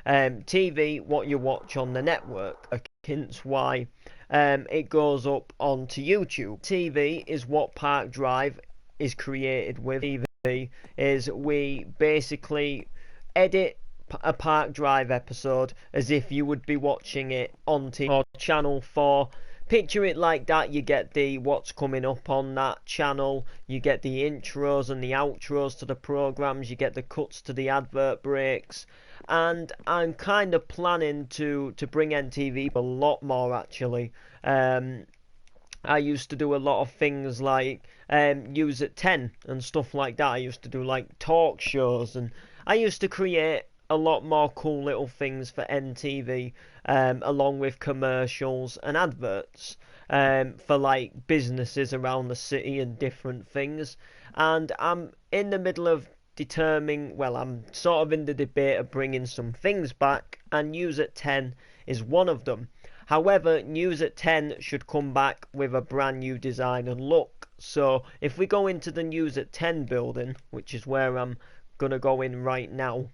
TV, what you watch on the network, hence why it goes up onto YouTube. TV is what Park Drive is created with. TV is we basically edit a Park Drive episode as if you would be watching it on TV or Channel 4. Picture it like that. You get the what's coming up on that channel, you get the intros and the outros to the programs, you get the cuts to the advert breaks, and I'm kind of planning to bring NTV a lot more actually. I used to do a lot of things like News at 10 and stuff like that. I used to do like talk shows, and I used to create a lot more cool little things for NTV, along with commercials and adverts for like businesses around the city and different things. And I'm in the middle of determining, well, I'm sort of in the debate of bringing some things back, and News at 10 is one of them. However, News at 10 should come back with a brand new design and look. So if we go into the News at 10 building, which is where I'm going to go in right now,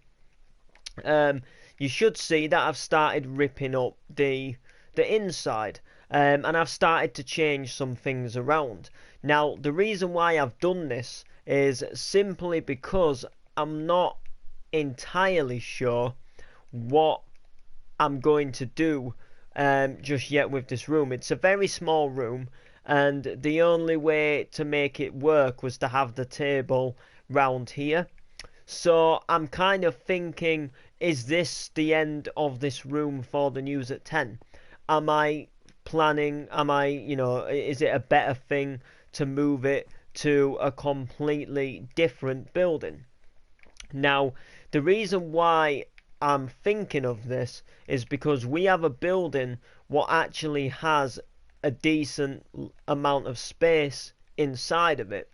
you should see that I've started ripping up the inside, and I've started to change some things around. Now, the reason why I've done this is simply because I'm not entirely sure what I'm going to do just yet with this room. It's a very small room, and the only way to make it work was to have the table round here. So I'm kind of thinking, is this the end of this room for the News at 10? Am I planning, is it a better thing to move it to a completely different building? Now, the reason why I'm thinking of this is because we have a building what actually has a decent amount of space inside of it.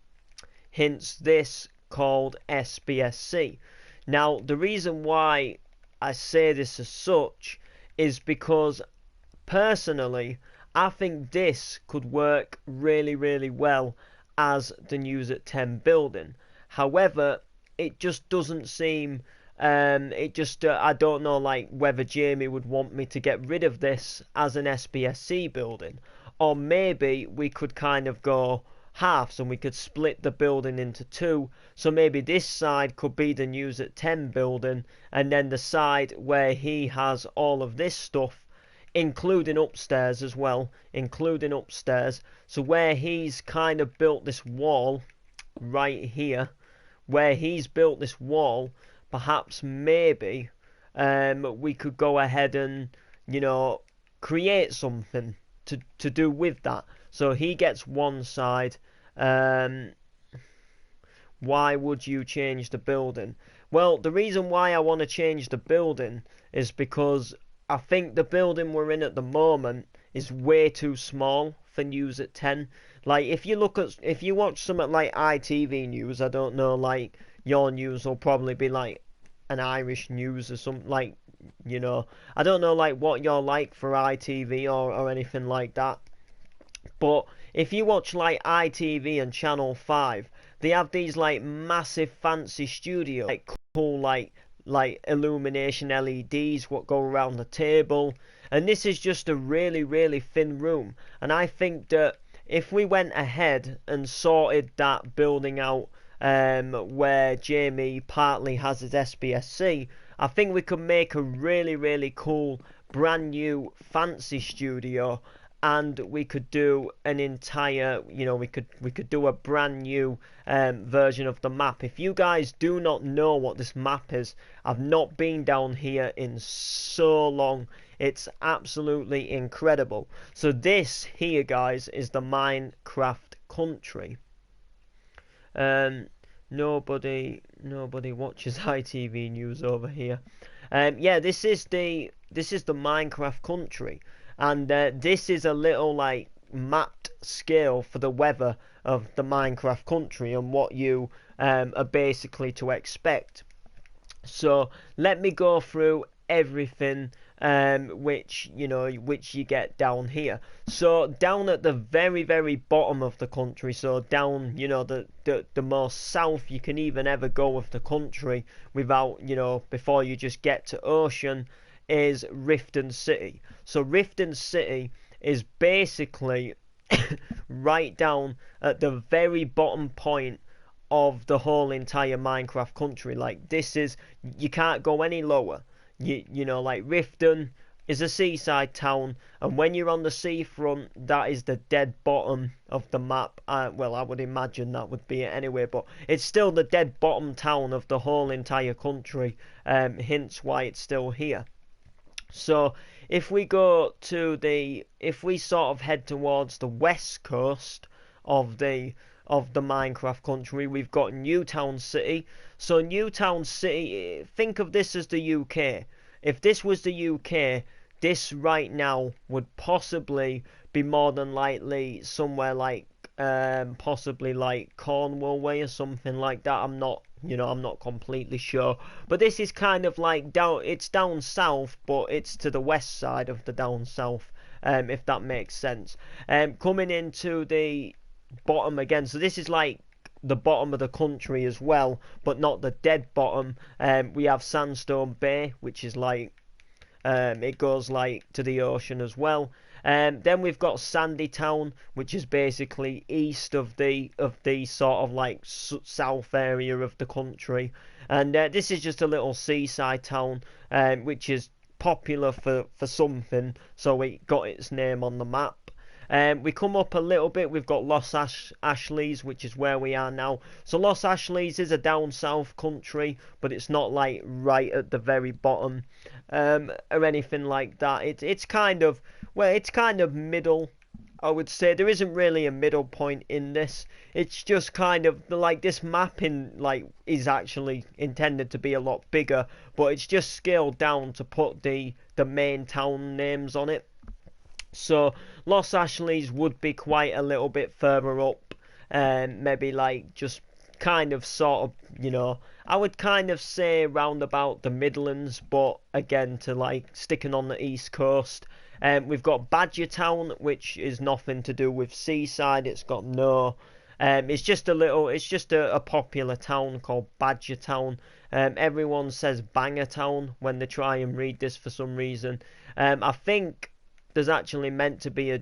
Hence this called SBSC. Now, the reason why I say this as such is because personally I think this could work really, really well as the News at 10 building. However, it just doesn't seem I don't know like whether Jamie would want me to get rid of this as an SBSC building, or maybe we could kind of go halves and we could split the building into two. So maybe this side could be the News at 10 building, and then the side where he has all of this stuff, including upstairs as well, so where he's kind of built this wall right here, where he's built this wall, perhaps maybe we could go ahead and create something to do with that. So he gets one side. Why would you change the building? Well, the reason why I want to change the building is because I think the building we're in at the moment is way too small for News at 10. Like, if you watch something like ITV News, I don't know, like, your news will probably be like an Irish news or something, like, I don't know, like, what you're like for ITV or anything like that. But if you watch like ITV and Channel 5, they have these like massive fancy studios, like cool like illumination LEDs what go around the table, and this is just a really, really thin room. And I think that if we went ahead and sorted that building out, where Jamie partly has his SBSC, I think we could make a really, really cool brand new fancy studio. And we could do an entire, we could do a brand new version of the map. If you guys do not know what this map is, I've not been down here in so long. It's absolutely incredible. So this here, guys, is the Minecraft country. Nobody watches ITV News over here. Yeah, this is the Minecraft country. And this is a little like mapped scale for the weather of the Minecraft country and what you are basically to expect. So let me go through everything which you get down here. So down at the very, very bottom of the country, so down, the most south you can even ever go of the country without, before you just get to ocean, is Riften City. So Riften City is basically right down at the very bottom point of the whole entire Minecraft country. Like, this is, you can't go any lower. Like Riften is a seaside town, and when you're on the seafront, that is the dead bottom of the map. Well, I would imagine that would be it anyway, but it's still the dead bottom town of the whole entire country, hence why it's still here. So if we if we sort of head towards the west coast of the Minecraft country, we've got Newtown City. So Newtown City, think of this as the UK. If this was the UK, this right now would possibly be more than likely somewhere like possibly like Cornwall way or something like that. I'm not completely sure, but this is kind of like it's down south, but it's to the west side of the down south, if that makes sense. Coming into the bottom again, so this is like the bottom of the country as well, but not the dead bottom. We have Sandstone Bay, which is like it goes like to the ocean as well. Then we've got Sandy Town, which is basically east of the sort of like south area of the country, and this is just a little seaside town, which is popular for something, so it got its name on the map. We come up a little bit, we've got Los Ashleys, which is where we are now. So Los Ashleys is a down south country, but it's not like right at the very bottom or anything like that. It's kind of middle, I would say. There isn't really a middle point in this. It's just kind of like this mapping is actually intended to be a lot bigger, but it's just scaled down to put the main town names on it. So Los Ashleys would be quite a little bit further up, maybe like just kind of sort of, I would kind of say round about the Midlands, but again to like sticking on the east coast. We've got Badger Town, which is nothing to do with seaside. It's got no. It's just a popular town called Badger Town. Everyone says Banger Town when they try and read this for some reason. I think there's actually meant to be a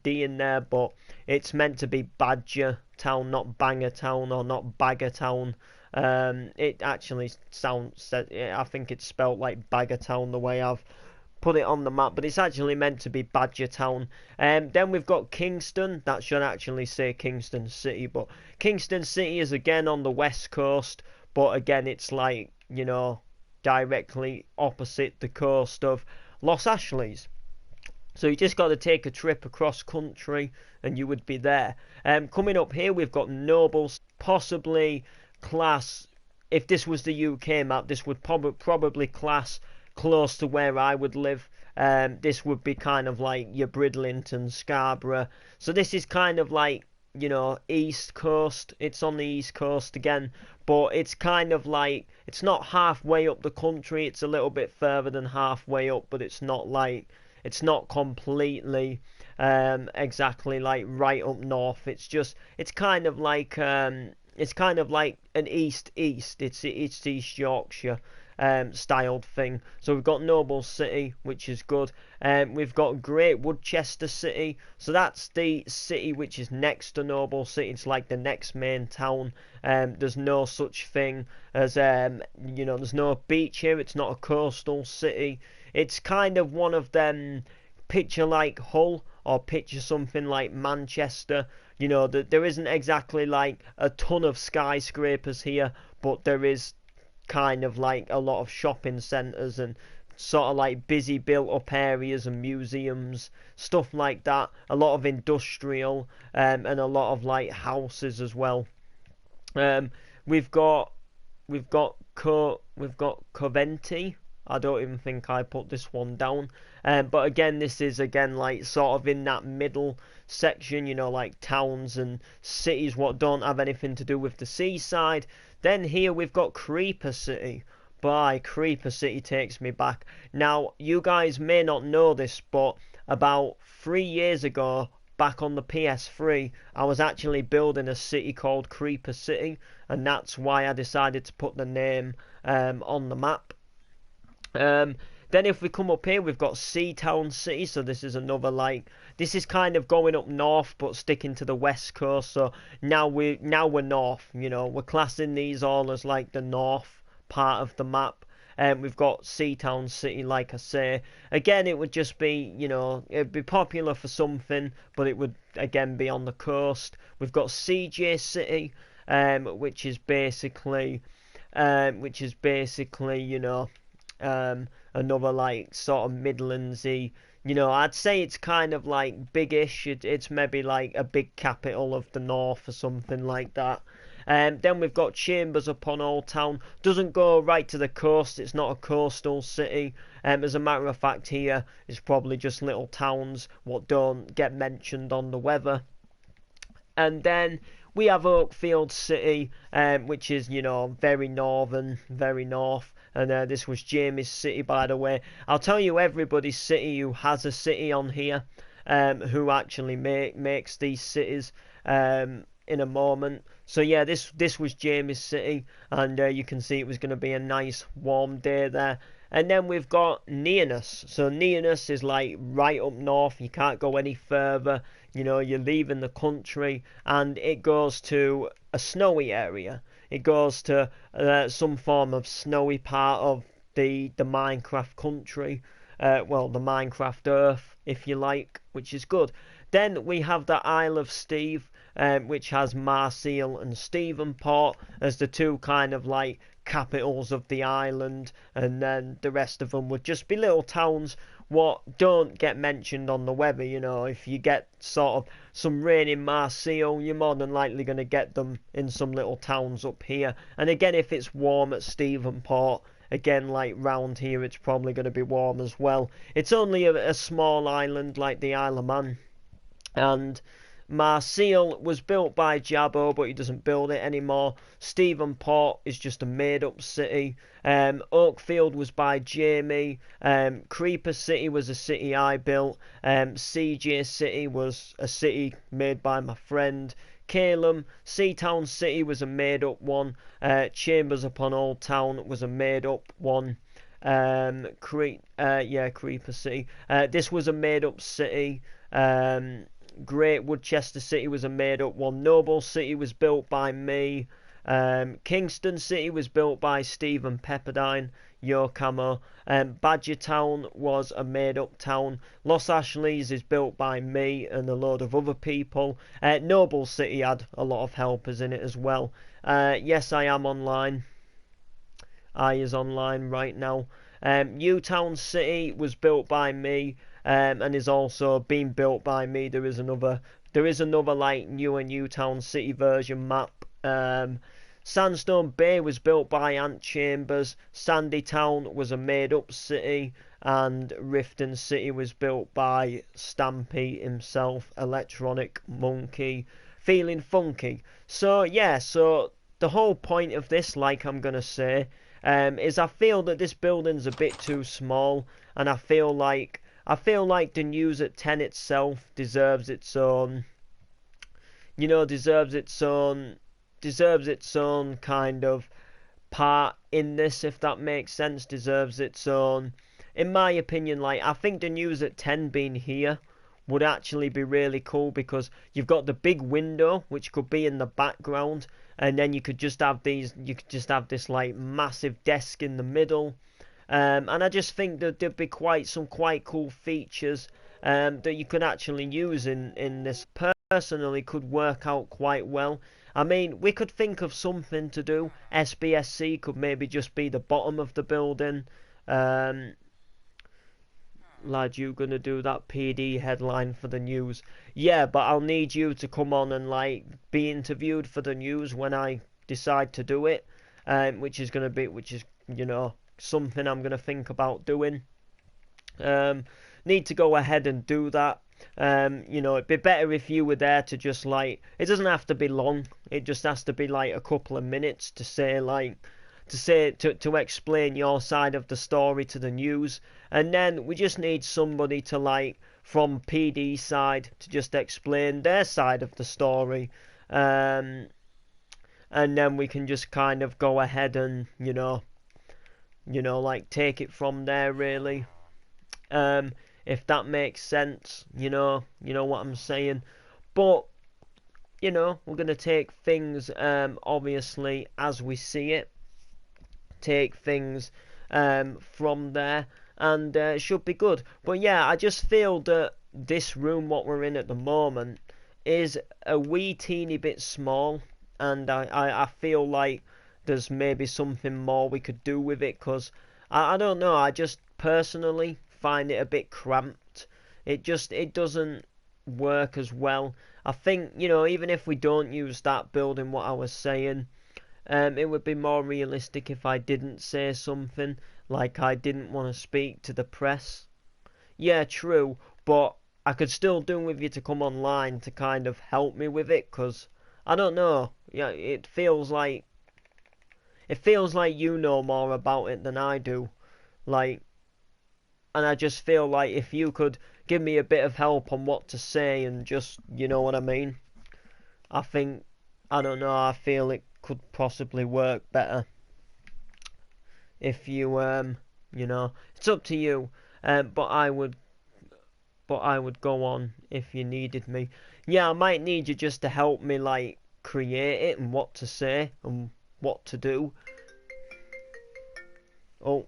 D in there, but it's meant to be Badger Town, not Banger Town or not Bagger Town. It actually sounds, I think it's spelt like Bagger Town the way I've put it on the map, but it's actually meant to be Badger Town. Then we've got Kingston. That should actually say Kingston City, but Kingston City is again on the west coast, but again it's like, directly opposite the coast of Los Ashleys. So you just got to take a trip across country and you would be there. Coming up here, we've got Nobles, possibly class. If this was the UK map, this would probably class close to where I would live. This would be kind of like your Bridlington, Scarborough. So this is kind of like, east coast. It's on the east coast again, but it's kind of like, it's not halfway up the country. It's a little bit further than halfway up, but it's not completely exactly like right up north. It's kind of like an east. It's East Yorkshire styled thing. So we've got Noble City, which is good. We've got Great Woodchester City. So that's the city which is next to Noble City. It's like the next main town. There's no such thing as there's no beach here. It's not a coastal city. It's kind of one of them, picture like Hull or picture something like Manchester. There isn't exactly like a ton of skyscrapers here, but there is kind of like a lot of shopping centres and sort of like busy built up areas and museums, stuff like that. A lot of industrial and a lot of like houses as well. We've got Coventry. I don't even think I put this one down. But again, this is again like sort of in that middle section, like towns and cities what don't have anything to do with the seaside. Then here we've got Creeper City. Boy, Creeper City takes me back. Now, you guys may not know this, but about 3 years ago, back on the PS3, I was actually building a city called Creeper City, and that's why I decided to put the name on the map. Then if we come up here, we've got Seatown City, so this is another like this is kind of going up north but sticking to the west coast. So now we're north. We're classing these all as like the north part of the map. We've got Seatown City, like I say. Again, it would just be, it'd be popular for something, but it would again be on the coast. We've got CJ City, which is basically, another like sort of Midlandsy. I'd say it's kind of like biggish. It's maybe like a big capital of the north or something like that. Then we've got Chambers upon Old Town. Doesn't go right to the coast. It's not a coastal city. As a matter of fact, here it's probably just little towns what don't get mentioned on the weather. And then we have Oakfield City, which is, very northern, very north. And this was Jamie's city, by the way. I'll tell you everybody's city who has a city on here, who actually makes these cities in a moment. So yeah, this was Jamie's city, and you can see it was going to be a nice warm day there. And then we've got Nearness. So Nearness is like right up north. You can't go any further. You're leaving the country, and it goes to a snowy area. It goes to some form of snowy part of the Minecraft country. Well, the Minecraft Earth, if you like, which is good. Then we have the Isle of Steve, which has Marseille and Stephenport as the two kind of like capitals of the island, and then the rest of them would just be little towns what don't get mentioned on the weather. If you get sort of some rain in Marseille, you're more than likely going to get them in some little towns up here. And again, if it's warm at Stephenport, again, like round here, it's probably going to be warm as well. It's only a small island like the Isle of Man. And Marseille was built by Jabbo, but he doesn't build it anymore. Stephenport is just a made-up city. Oakfield was by Jamie. Creeper City was a city I built. CJ City was a city made by my friend Calum. Seatown City was a made-up one. Chambers upon Old Town was a made-up one. Creeper City. This was a made-up city. Great Woodchester City was a made-up one. Noble City was built by me. Kingston City was built by Stephen Pepperdine, Yocamo. Badger Town was a made-up town. Los Ashleys is built by me and a load of other people. Noble City had a lot of helpers in it as well. Yes, I am online. I is online right now. Newtown City was built by me. And is also being built by me. There is another like newer Newtown City version map. Sandstone Bay was built by Ant Chambers. Sandy Town was a made-up city, and Riften City was built by Stampy himself, Electronic Monkey, Feeling Funky. So yeah, so the whole point of this, like I'm gonna say, is I feel that this building's a bit too small, and I feel like the news at 10 itself deserves its own, deserves its own kind of part in this, if that makes sense. Deserves its own, in my opinion. Like, I think the news at 10 being here would actually be really cool, because you've got the big window which could be in the background, and then you could just have this like massive desk in the middle. And I just think that there'd be some quite cool features that you could actually use in this. Personally, could work out quite well. I mean, we could think of something to do. SBSC could maybe just be the bottom of the building. Lad, you gonna do that PD headline for the news? Yeah, but I'll need you to come on and like be interviewed for the news when I decide to do it. Which is something I'm going to think about doing. Need to go ahead and do that. It'd be better if you were there to just like, it doesn't have to be long, it just has to be like a couple of minutes to say like, to explain your side of the story to the news, and then we just need somebody to like from PD side to just explain their side of the story, and then we can just kind of go ahead and like take it from there really. If that makes sense, you know what I'm saying. But we're gonna take things obviously as we see it, take things from there, and it should be good. But yeah, I just feel that this room, what we're in at the moment, is a wee teeny bit small, and I feel like there's maybe something more we could do with it, because I don't know, I just personally find it a bit cramped. It doesn't work as well. I think, even if we don't use that building, what I was saying, it would be more realistic if I didn't say something, like I didn't want to speak to the press. Yeah, true, but I could still do with you to come online to kind of help me with it, because I don't know. Yeah, it feels like you know more about it than I do. Like, and I just feel like if you could give me a bit of help on what to say and just, you know what I mean? I think, I don't know, I feel it could possibly work better if you, it's up to you. But I would go on if you needed me. Yeah, I might need you just to help me, like, create it and what to say and what to do. Oh,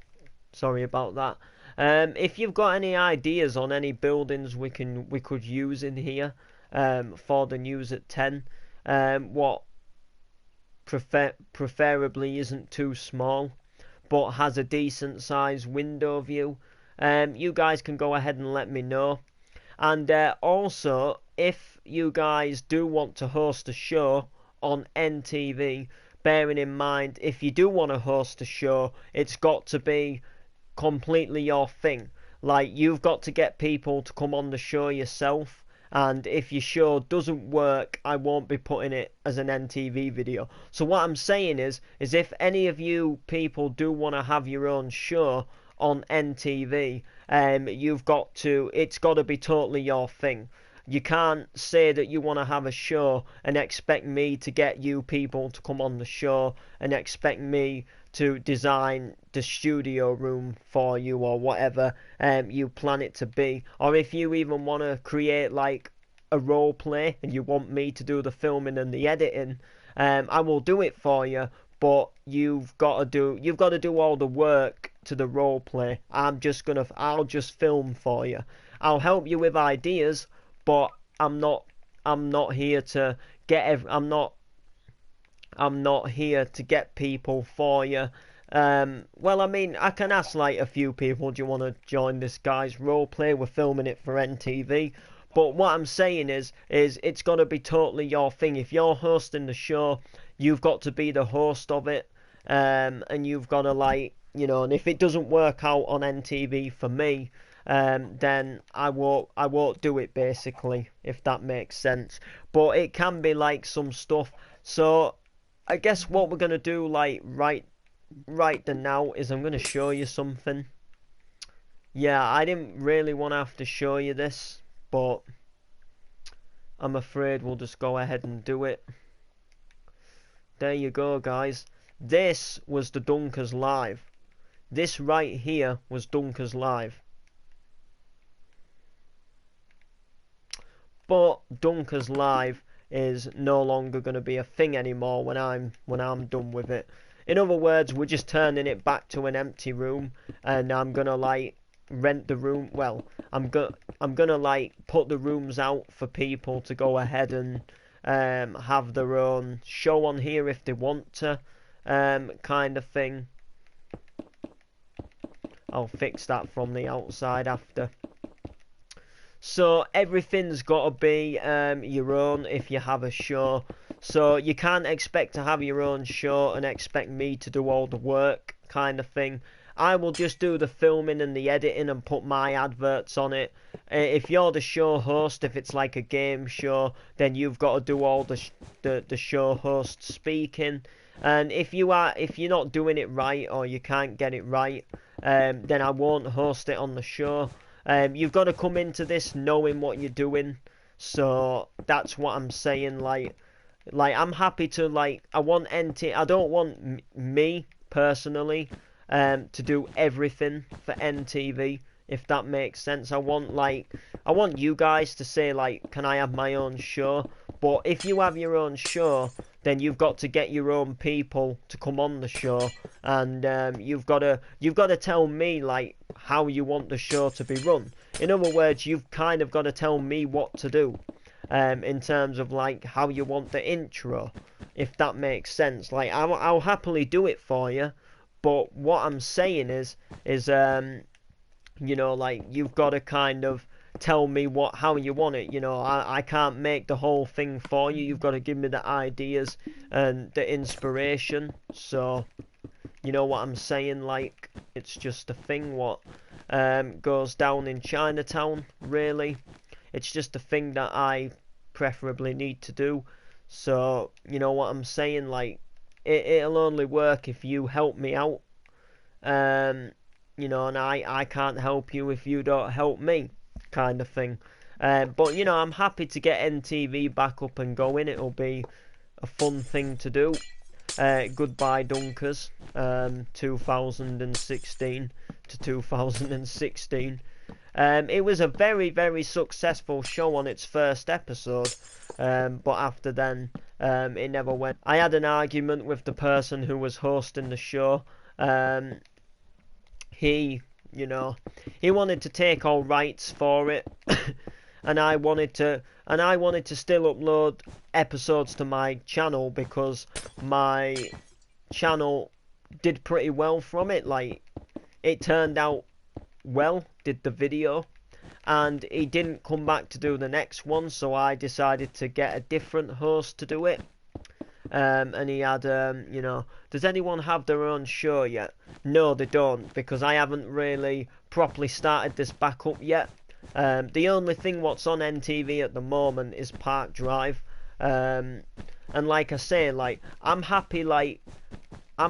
sorry about that. If you've got any ideas on any buildings we could use in here for the news at 10, what preferably isn't too small but has a decent sized window view, you guys can go ahead and let me know. And also, if you guys do want to host a show on NTV, bearing in mind, if you do want to host a show, it's got to be completely your thing. Like, you've got to get people to come on the show yourself, and if your show doesn't work, I won't be putting it as an NTV video. So what I'm saying is if any of you people do want to have your own show on NTV, it's got to be totally your thing. You can't say that you want to have a show and expect me to get you people to come on the show and expect me to design the studio room for you or whatever you plan it to be. Or if you even want to create like a role play and you want me to do the filming and the editing, I will do it for you. But you've got to do all the work to the role play. I'll just film for you. I'll help you with ideas, but I'm not here to I'm not here to get people for you. Well, I mean, I can ask like a few people, do you want to join this guy's role play? We're filming it for NTV. But what I'm saying is it's got to be totally your thing. If you're hosting the show, you've got to be the host of it. And you've got to and if it doesn't work out on NTV for me, then I won't do it basically, if that makes sense. But it can be like some stuff. So I guess what we're gonna do right now is I'm gonna show you something. Yeah, I didn't really want to have to show you this, but I'm afraid we'll just go ahead and do it. There you go, guys. This was the Dunkers Live. This right here was Dunkers Live. But Dunkers Live is no longer going to be a thing anymore when I'm done with it. In other words, we're just turning it back to an empty room, and I'm gonna like rent the room. Well, I'm gonna like put the rooms out for people to go ahead and have their own show on here if they want to, kind of thing. I'll fix that from the outside after. So everything's got to be your own if you have a show. So you can't expect to have your own show and expect me to do all the work, kind of thing. I will just do the filming and the editing and put my adverts on it. If you're the show host, if it's like a game show, then you've got to do all the show host speaking. And if you're not doing it right or you can't get it right, then I won't host it on the show. You've got to come into this knowing what you're doing. So that's what I'm saying. Like I'm happy to I want I don't want me personally to do everything for NTV, if that makes sense. I want you guys to say can I have my own show? But if you have your own show, then you've got to get your own people to come on the show, and you've got to tell me how you want the show to be run. In other words, you've kind of got to tell me what to do. In terms of how you want the intro, if that makes sense. I'll happily do it for you, but what I'm saying is you've got to kind of tell me how you want it. I can't make the whole thing for you. You've got to give me the ideas and the inspiration. So you know what I'm saying? It's just a thing what goes down in Chinatown, really. It's just a thing that I preferably need to do. So, you know what I'm saying? It'll only work if you help me out. And I can't help you if you don't help me, kind of thing. But, I'm happy to get NTV back up and going. It'll be a fun thing to do. Goodbye Dunkers, 2016 to 2016. It was a very, very successful show on its first episode, but after then, it never went. I had an argument with the person who was hosting the show. He wanted to take all rights for it, and I wanted to still upload episodes to my channel because my channel did pretty well from it. It turned out well, did the video, and he didn't come back to do the next one, so I decided to get a different host to do it. And he had does anyone have their own show yet? No, they don't, because I haven't really properly started this back up yet. The only thing what's on NTV at the moment is Park Drive, and like I say, I'm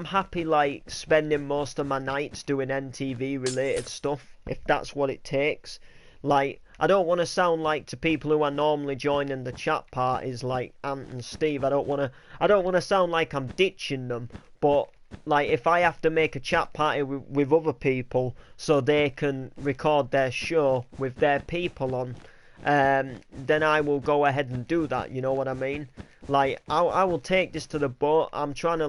happy spending most of my nights doing NTV related stuff, if that's what it takes. I don't want to sound to people who are normally joining the chat parties Ant and Steve. I don't want to sound like I'm ditching them, but if I have to make a chat party with other people so they can record their show with their people on, then I will go ahead and do that. You know what I mean? I will take this to the boat. I'm trying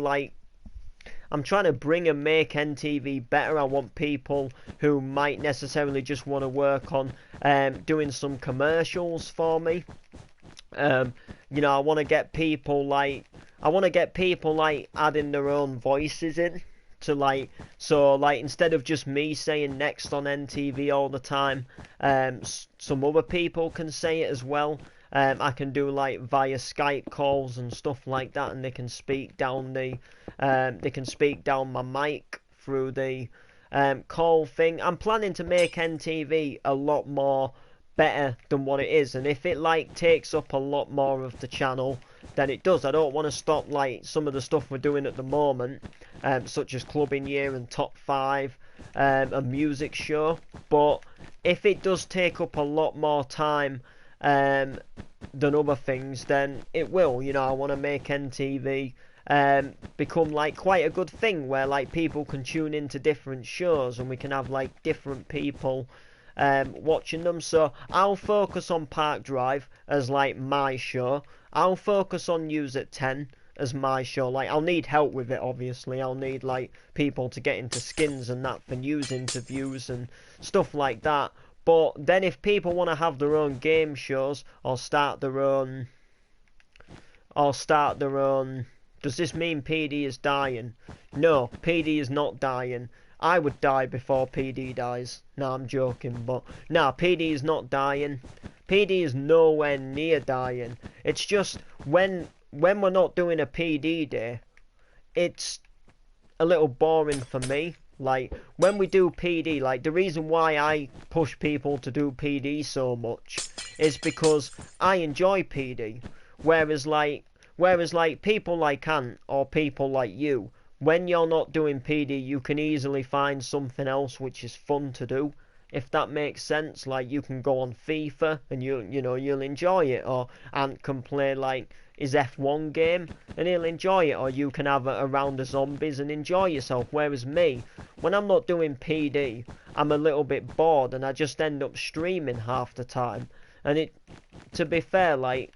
to bring and make NTV better. I want people who might necessarily just want to work on doing some commercials for me. I want to get people adding their own voices in to instead of just me saying next on NTV all the time, some other people can say it as well. I can do via Skype calls and stuff like that, and they can speak down my mic through the call thing. I'm planning to make NTV a lot more better than what it is, and if it takes up a lot more of the channel, then it does. I don't want to stop some of the stuff we're doing at the moment, such as Clubbing Year and Top 5, a music show. But if it does take up a lot more time than other things, then it will. I want to make NTV become quite a good thing where people can tune into different shows and we can have different people watching them. So I'll focus on Park Drive as my show. I'll focus on News at 10 as my show. I'll need help with it, obviously. I'll need people to get into skins and that for news interviews and stuff like that. But then if people want to have their own game shows or start their own, does this mean PD is dying? No, PD is not dying. I would die before PD dies. No, I'm joking, but no, PD is not dying. PD is nowhere near dying. It's just when we're not doing a PD day, it's a little boring for me. When we do PD, the reason why I push people to do PD so much is because I enjoy PD. Whereas Whereas like people like Ant or people like you, when you're not doing PD, you can easily find something else which is fun to do. If that makes sense, like you can go on FIFA and you'll enjoy it, or Ant can play like his F1 game and he'll enjoy it, or you can have a round of zombies and enjoy yourself. Whereas me, when I'm not doing PD, I'm a little bit bored and I just end up streaming half the time. And to be fair, like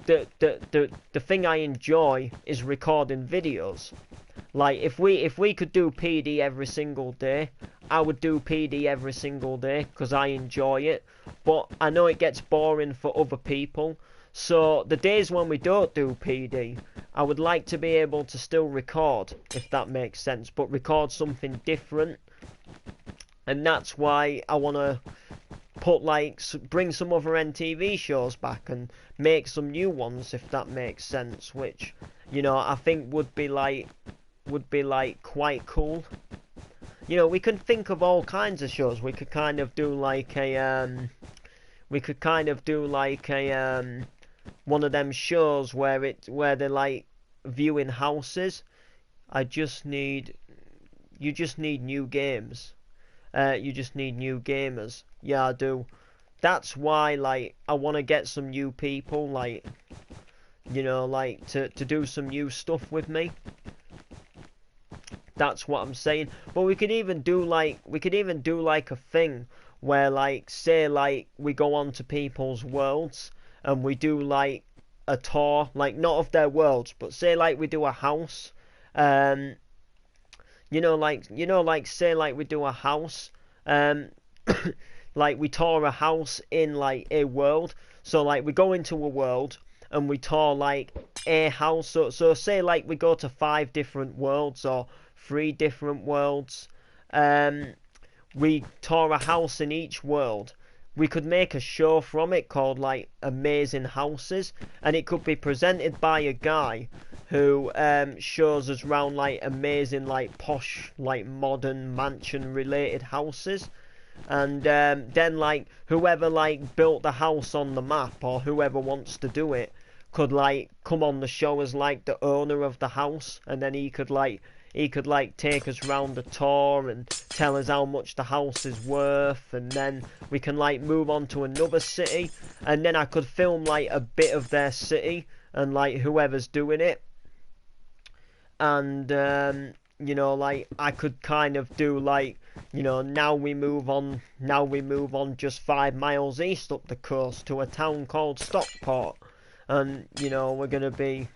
the thing I enjoy is recording videos. Like if we could do PD every single day, I would do PD every single day because I enjoy it. But I know it gets boring for other people. So the days when we don't do PD, I would like to be able to still record, if that makes sense, but record something different. And that's why I want to bring some other NTV shows back and make some new ones, if that makes sense, which I think would be quite cool. We can think of all kinds of shows. We could kind of do like a one of them shows where they're like viewing houses. You just need new games. You just need new gamers. Yeah, I do. That's why, like, I want to get some new people, like, to do some new stuff with me. That's what I'm saying. But we could even do like a thing where, like, say, like, we go on to people's worlds and we do like a tour, like not of their worlds, but say like we do a house. Say like we do a house. Like we tour a house in like a world. So like we go into a world and we tour like a house. So say like we go to 5 different worlds or 3 different worlds. We tour a house in each world. We could make a show from it called like Amazing Houses, and it could be presented by a guy who shows us around like amazing, like posh, like modern mansion related houses. And then like whoever like built the house on the map, or whoever wants to do it, could like come on the show as like the owner of the house, and then he could take us round the tour and tell us how much the house is worth, and then we can like move on to another city, and then I could film like a bit of their city and like whoever's doing it. And like I could kind of do like, now we move on just 5 miles east up the coast to a town called Stockport, and we're gonna be,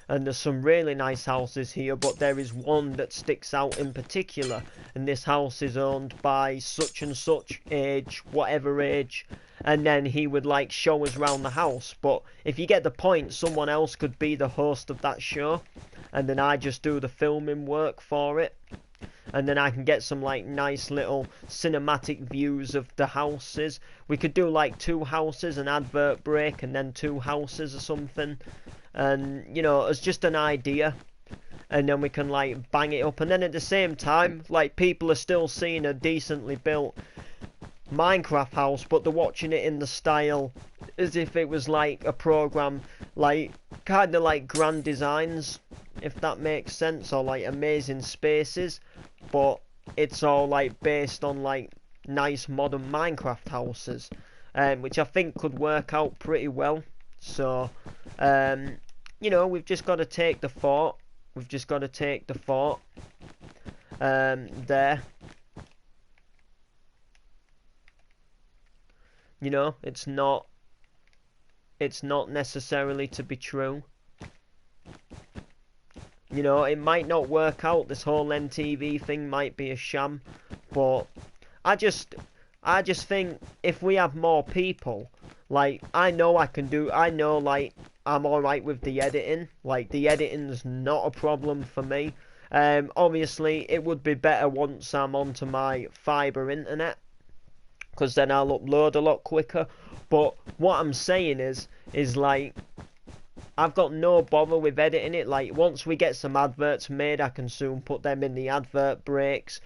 and there's some really nice houses here, but there is one that sticks out in particular, and this house is owned by such and such age, whatever age, and then he would like show us around the house. But if you get the point, someone else could be the host of that show, and then I just do the filming work for it, and then I can get some like nice little cinematic views of the houses. We could do like 2 houses, an advert break, and then 2 houses or something. And it's just an idea, and then we can like bang it up, and then at the same time like people are still seeing a decently built Minecraft house, but they're watching it in the style as if it was like a program, like kind of like Grand Designs, if that makes sense, or like Amazing Spaces, but it's all like based on like nice modern Minecraft houses, which I think could work out pretty well. So we've just got to take the fort. We've just got to take the fort. There. It's not necessarily to be true. It might not work out. This whole NTV thing might be a sham, but I just think if we have more people, like I know like I'm alright with the editing. Like the editing's not a problem for me. Obviously it would be better once I'm onto my fibre internet, because then I'll upload a lot quicker. But what I'm saying is like I've got no bother with editing it. Like once we get some adverts made, I can soon put them in the advert breaks.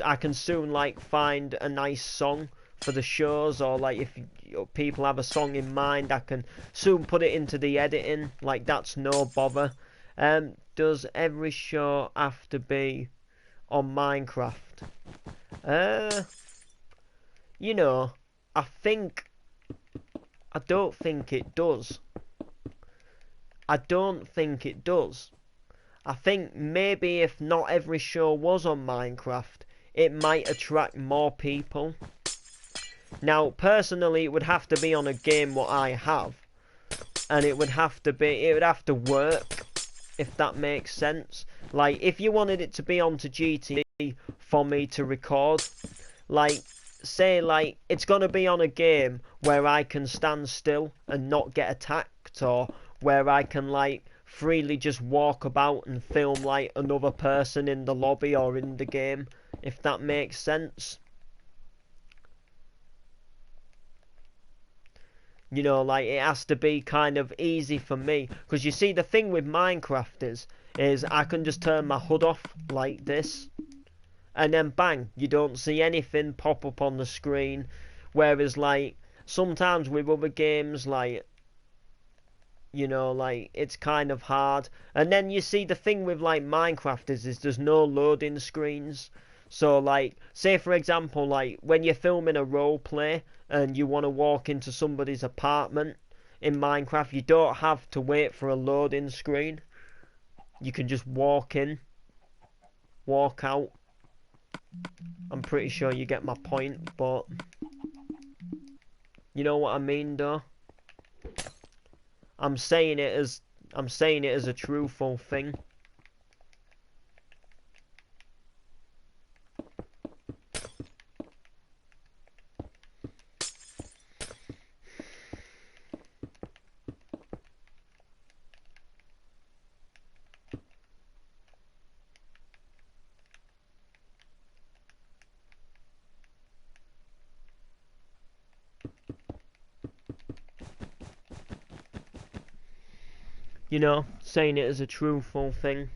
I can soon like find a nice song for the shows, or like if people have a song in mind, I can soon put it into the editing. Like that's no bother. Does every show have to be on Minecraft? You know, I don't think it does. I don't think it does. I think maybe if not every show was on Minecraft, it might attract more people. Now, personally, it would have to be on a game what I have, and it would have to work, if that makes sense. Like, if you wanted it to be onto GTV for me to record, like, say, like, it's gonna be on a game where I can stand still and not get attacked, or where I can, like, freely just walk about and film, like, another person in the lobby or in the game, if that makes sense. You know, like, it has to be kind of easy for me. Because you see, the thing with Minecraft is I can just turn my HUD off like this. And then bang, you don't see anything pop up on the screen. Whereas, like, sometimes with other games, like, you know, like, it's kind of hard. And then you see, the thing with, like, Minecraft is there's no loading screens. So, like, say for example, like, when you're filming a role play and you want to walk into somebody's apartment in Minecraft, you don't have to wait for a loading screen. You can just walk in, walk out. I'm pretty sure you get my point, but you know what I mean, though. I'm saying it as a truthful thing. You know, saying it as a truthful thing.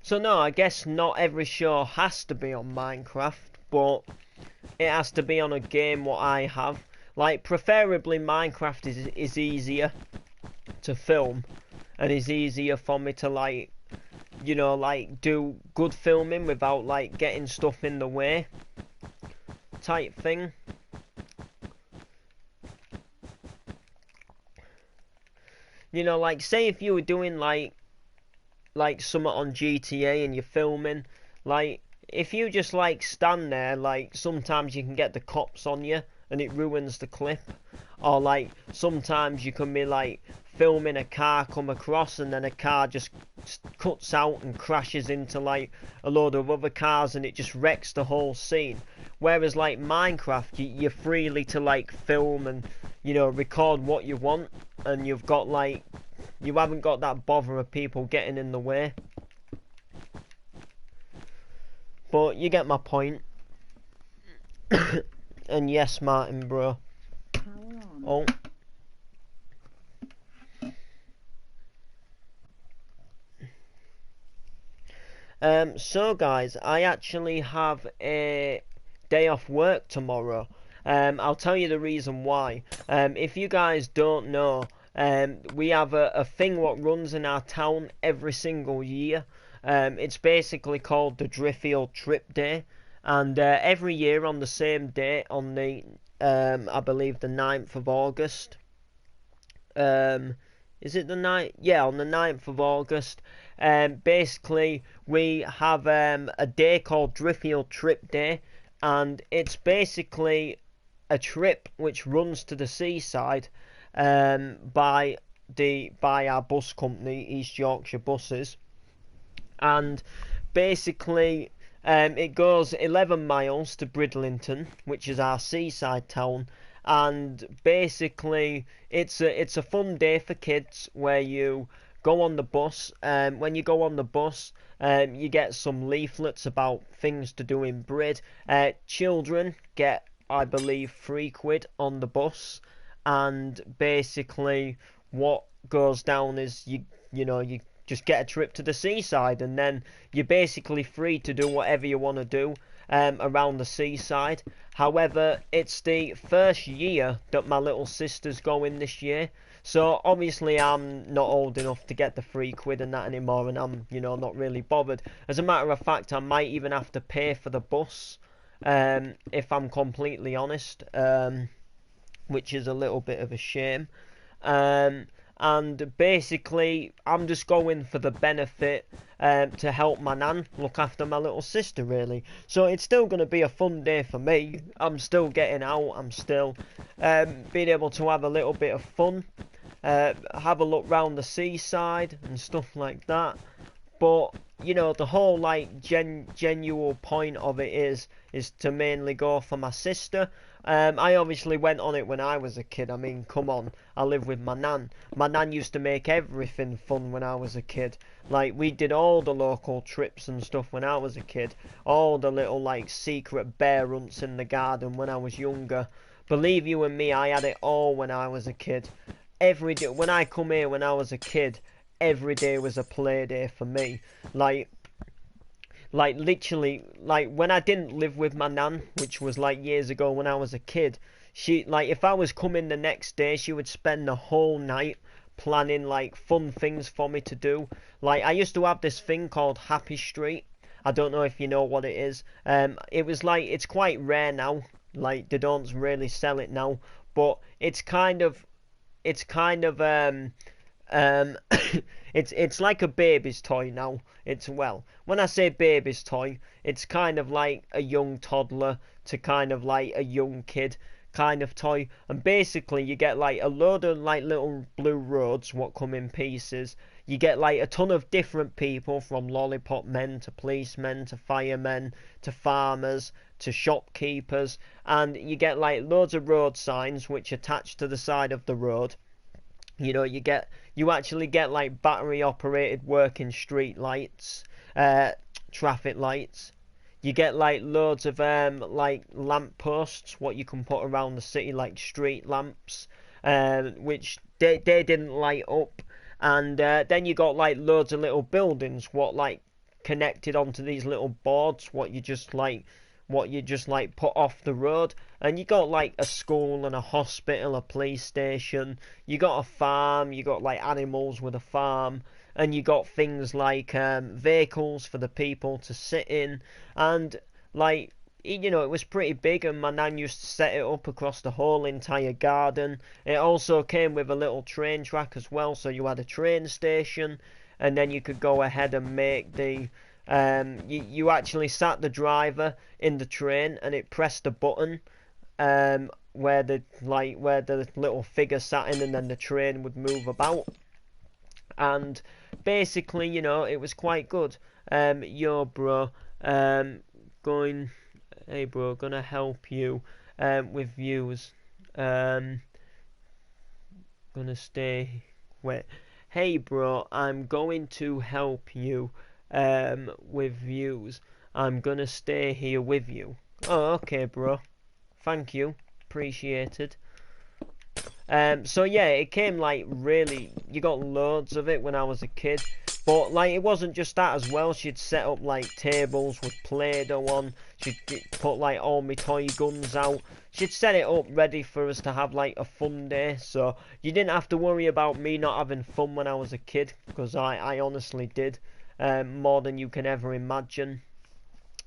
So no, I guess not every show has to be on Minecraft, but it has to be on a game what I have. Like, preferably Minecraft is easier to film, and is easier for me to, like, you know, like, do good filming without, like, getting stuff in the way type thing. You know, like, say if you were doing, like something on GTA and you're filming, like, if you just, like, stand there, like, sometimes you can get the cops on you and it ruins the clip. Or, like, sometimes you can be, like, filming a car come across and then a car just cuts out and crashes into, like, a load of other cars and it just wrecks the whole scene. Whereas, like, Minecraft, you're freely to, like, film and, you know, record what you want, and you've got, like, you haven't got that bother of people getting in the way. But you get my point. And yes, Martin, bro. Oh. So guys, I actually have a day off work tomorrow. I'll tell you the reason why. If you guys don't know, we have a thing what runs in our town every single year. It's basically called the Driffield Trip Day, and every year on the same day, on the I believe the 9th of August. Is it the 9th? Yeah, on the 9th of August. Basically, we have a day called Driffield Trip Day, and it's basically a trip which runs to the seaside by our bus company, East Yorkshire Buses, and basically it goes 11 miles to Bridlington, which is our seaside town. And basically it's a fun day for kids where you go on the bus. When you go on the bus, you get some leaflets about things to do in Brid. Children get, I believe, £3 on the bus, and basically what goes down is you just get a trip to the seaside, and then you're basically free to do whatever you want to do around the seaside. However, it's the first year that my little sister's going this year, so obviously I'm not old enough to get the £3 and that anymore, and I'm not really bothered. As a matter of fact, I might even have to pay for the bus, if I'm completely honest, which is a little bit of a shame. And basically, I'm just going for the benefit, to help my nan look after my little sister, really. So it's still going to be a fun day for me. I'm still getting out. I'm still being able to have a little bit of fun, have a look round the seaside and stuff like that. But the whole like genuine point of it is to mainly go for my sister. I obviously went on it when I was a kid. I mean, come on, I live with my nan. My nan used to make everything fun when I was a kid. Like, we did all the local trips and stuff when I was a kid. All the little like secret bear hunts in the garden when I was younger. Believe you and me, I had it all when I was a kid. Every day when I come here when I was a kid, every day was a play day for me. Like literally, like when I didn't live with my nan, which was like years ago when I was a kid, she, like, if I was coming the next day, she would spend the whole night planning like fun things for me to do. Like, I used to have this thing called Happy Street. I don't know if you know what it is. It was like, it's quite rare now. Like, they don't really sell it now, but it's kind of um, it's like a baby's toy now. Well, when I say baby's toy, it's kind of like a young toddler to kind of like a young kid kind of toy. And basically, you get like a load of like little blue roads what come in pieces. You get like a ton of different people, from lollipop men to policemen to firemen to farmers to shopkeepers, and you get like loads of road signs which attach to the side of the road. You actually get like battery operated working street lights, traffic lights. You get like loads of like lamp posts what you can put around the city, like street lamps, which they didn't light up. And then you got like loads of little buildings what like connected onto these little boards what you just like put off the road. And you got like a school and a hospital, a police station. You got a farm. You got like animals with a farm, and you got things like vehicles for the people to sit in. And like, it was pretty big, and my nan used to set it up across the whole entire garden. It also came with a little train track as well, so you had a train station, and then you could go ahead and make the you actually sat the driver in the train, and it pressed a button, where the little figure sat in, and then the train would move about. And basically, it was quite good. Yo, bro, going, hey, bro, gonna help you with views. Gonna stay. Wait, hey, bro, I'm going to help you with views. I'm gonna stay here with you. Oh, okay, bro. Thank you. Appreciated. So yeah, it came like really. You got loads of it when I was a kid. But like, it wasn't just that as well. She'd set up like tables with Play-Doh on. She'd put like all my toy guns out. She'd set it up ready for us to have like a fun day. So you didn't have to worry about me not having fun when I was a kid, because I honestly did. More than you can ever imagine.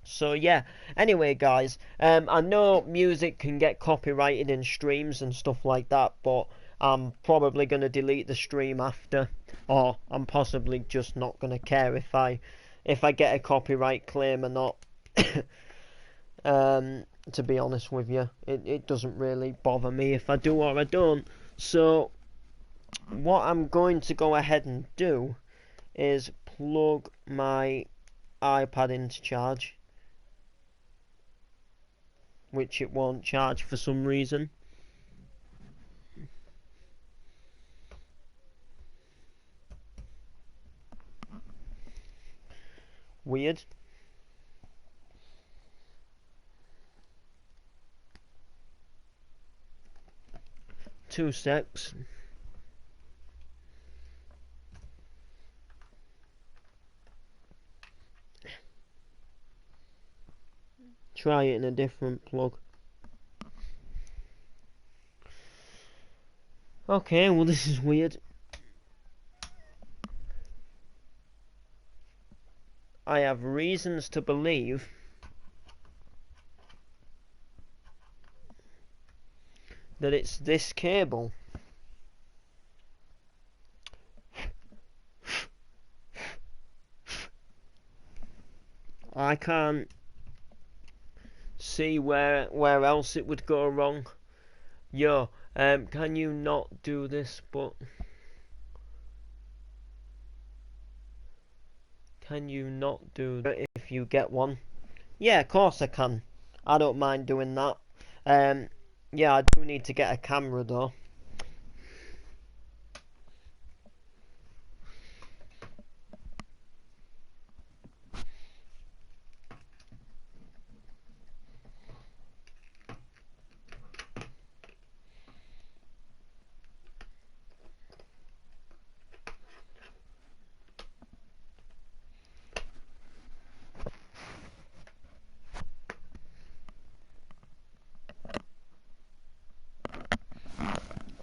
So yeah, anyway guys, I know music can get copyrighted in streams and stuff like that, but I'm probably going to delete the stream after, or I'm possibly just not going to care if I get a copyright claim or not. To be honest with you, it doesn't really bother me if I do or I don't. So what I'm going to go ahead and do is plug my iPad into charge, which it won't charge for some reason. Weird. Two secs. Try it in a different plug. Okay, well this is weird. I have reasons to believe that it's this cable. I can't see where else it would go wrong. Yo, can you not do this? But can you not do that if you get one? Yeah, of course I can. I don't mind doing that. Yeah, I do need to get a camera though.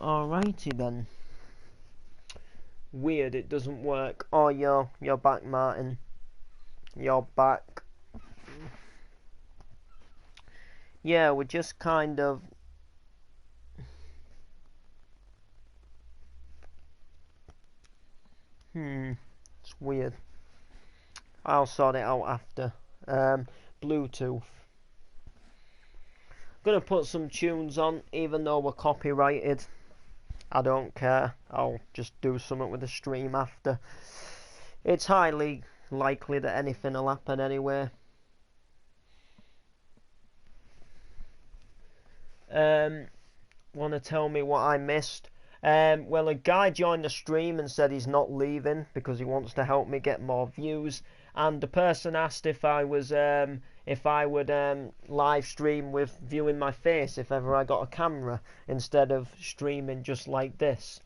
Alrighty then. Weird, it doesn't work. Oh, you're back, Martin. You're back. Yeah, we're just kind of... It's weird. I'll sort it out after. Bluetooth. Gonna put some tunes on, even though we're copyrighted. I don't care. I'll just do something with the stream after. It's highly likely that anything will happen anyway. Want to tell me what I missed? Well, a guy joined the stream and said he's not leaving because he wants to help me get more views. And the person asked if I was if I would live stream with viewing my face if ever I got a camera instead of streaming just like this.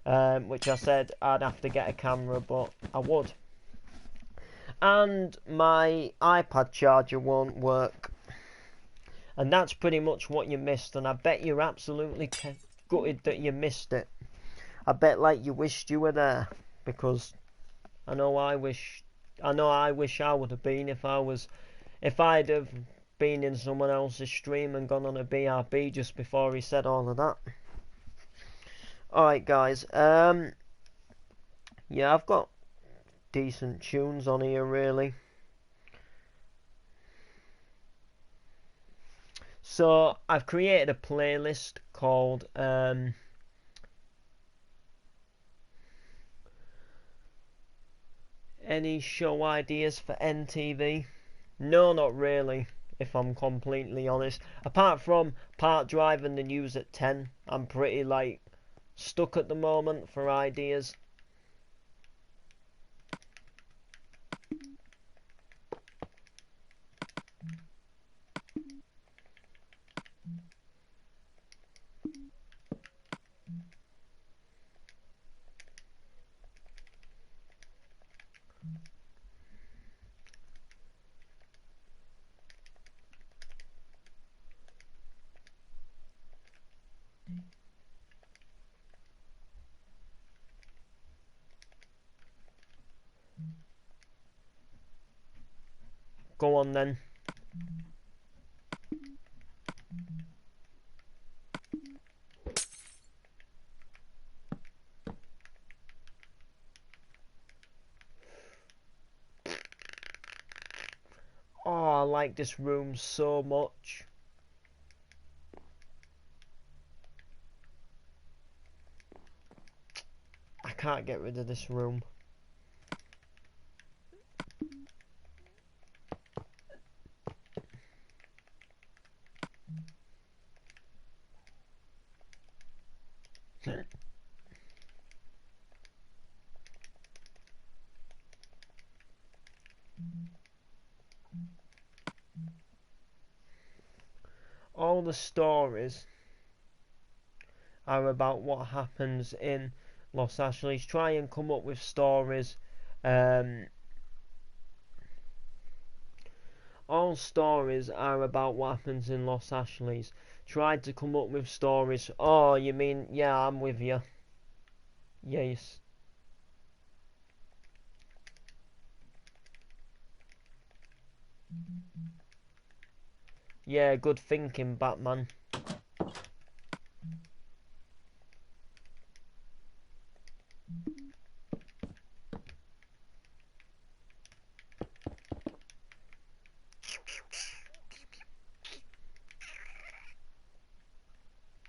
Which I said I'd have to get a camera, but I would. And my iPad charger won't work. And that's pretty much what you missed, and I bet you're absolutely gutted that you missed it. I bet like you wished you were there, because I know I wish I would have been if I'd have been in someone else's stream and gone on a BRB just before he said all of that. Alright guys, yeah, I've got decent tunes on here really. So I've created a playlist called Any Show Ideas for NTV? No, not really, if I'm completely honest. Apart from Park Drive and the news at 10, I'm pretty like stuck at the moment for ideas. Go on then. Oh, I like this room so much. I can't get rid of this room. all the stories are about what happens in Los Angeles. Try and come up with stories. All stories are about what happens in Los Angeles. Try to come up with stories. Oh, you mean, yeah, I'm with you. Yes. Yeah, good thinking, Batman.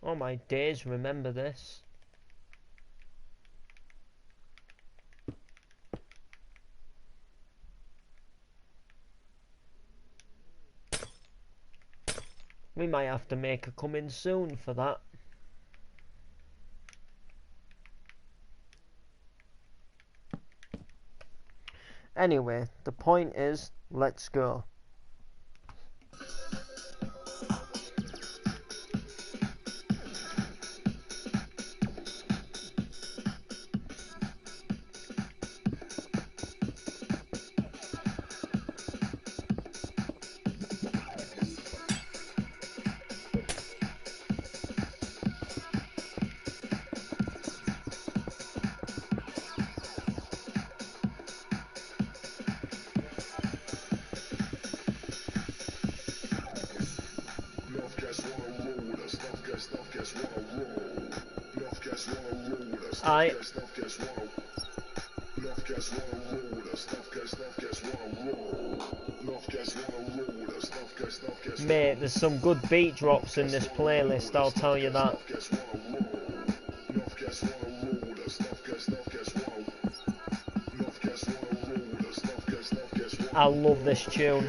Oh my days, remember this. We might have to make a coming soon for that. Anyway, the point is, let's go. Mate, there's some good beat drops in this playlist, I'll tell you that. I love this tune.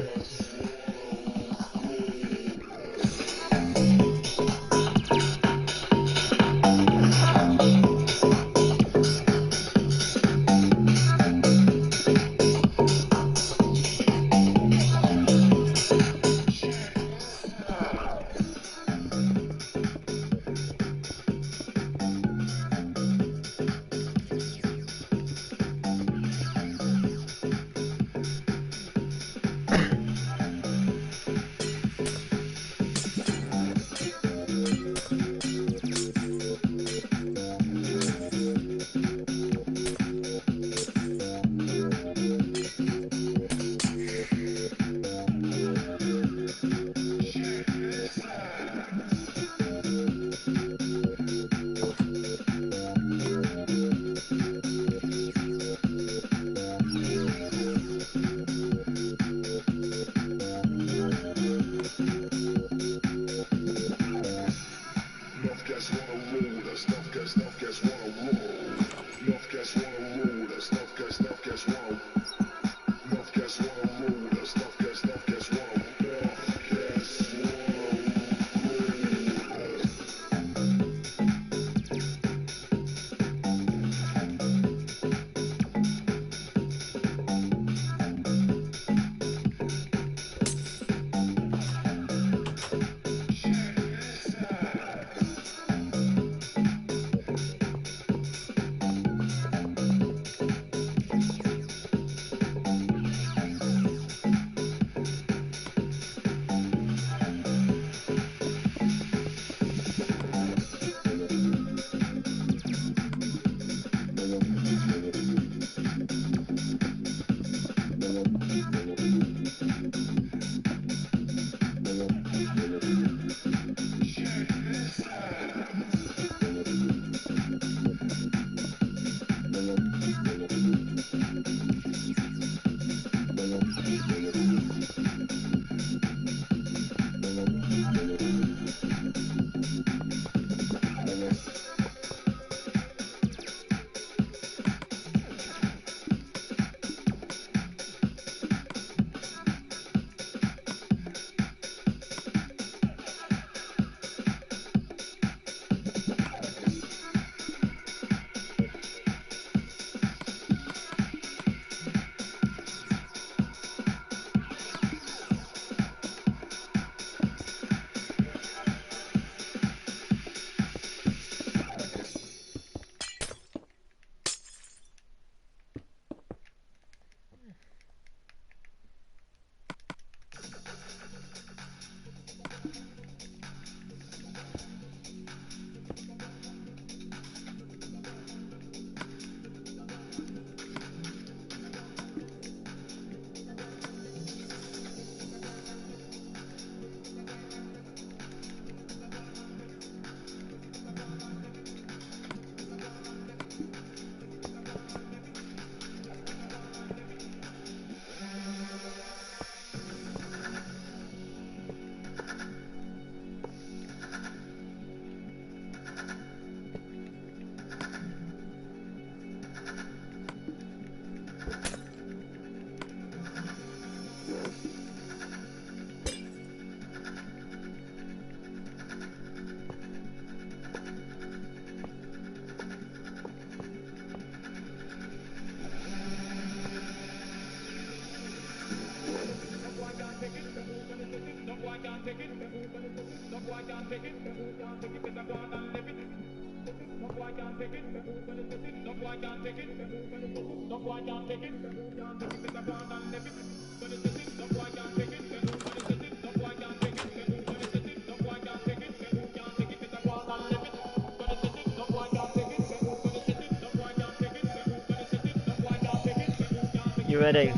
You ready?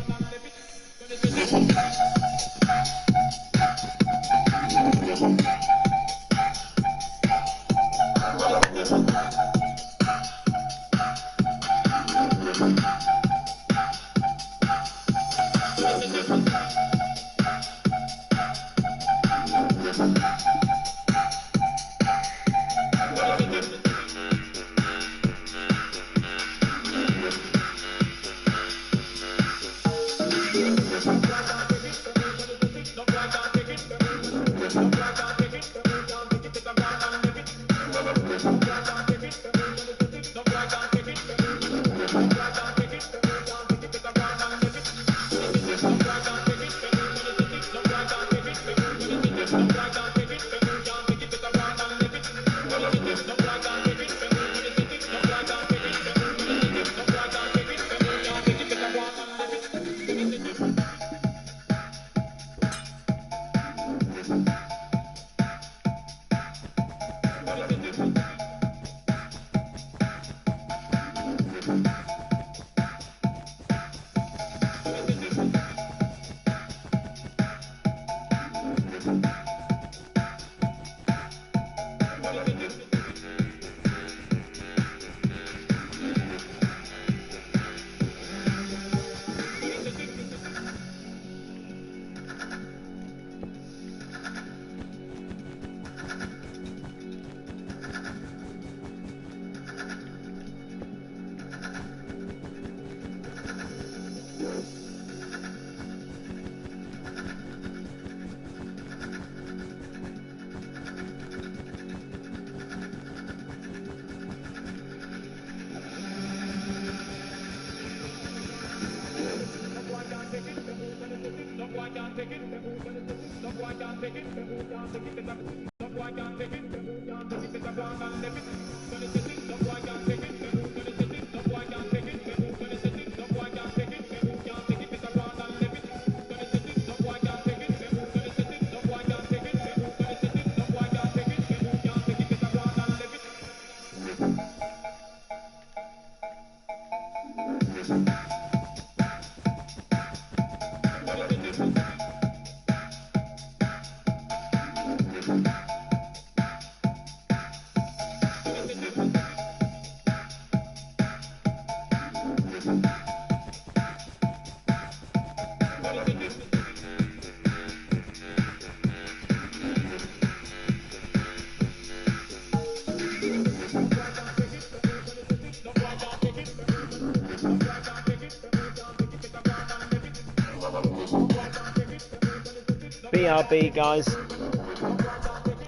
BRB, guys.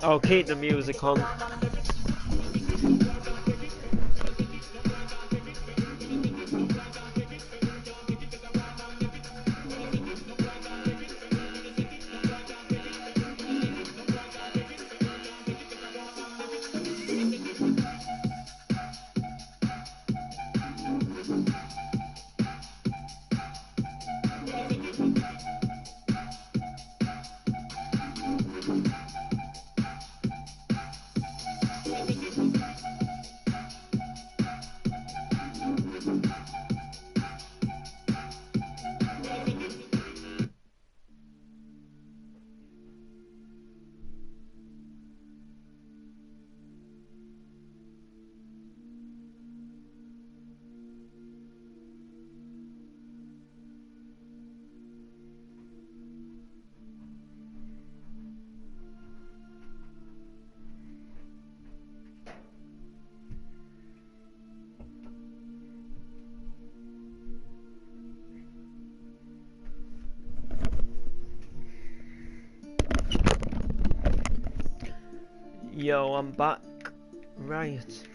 I'll keep the music on. Yo, I'm back. Right.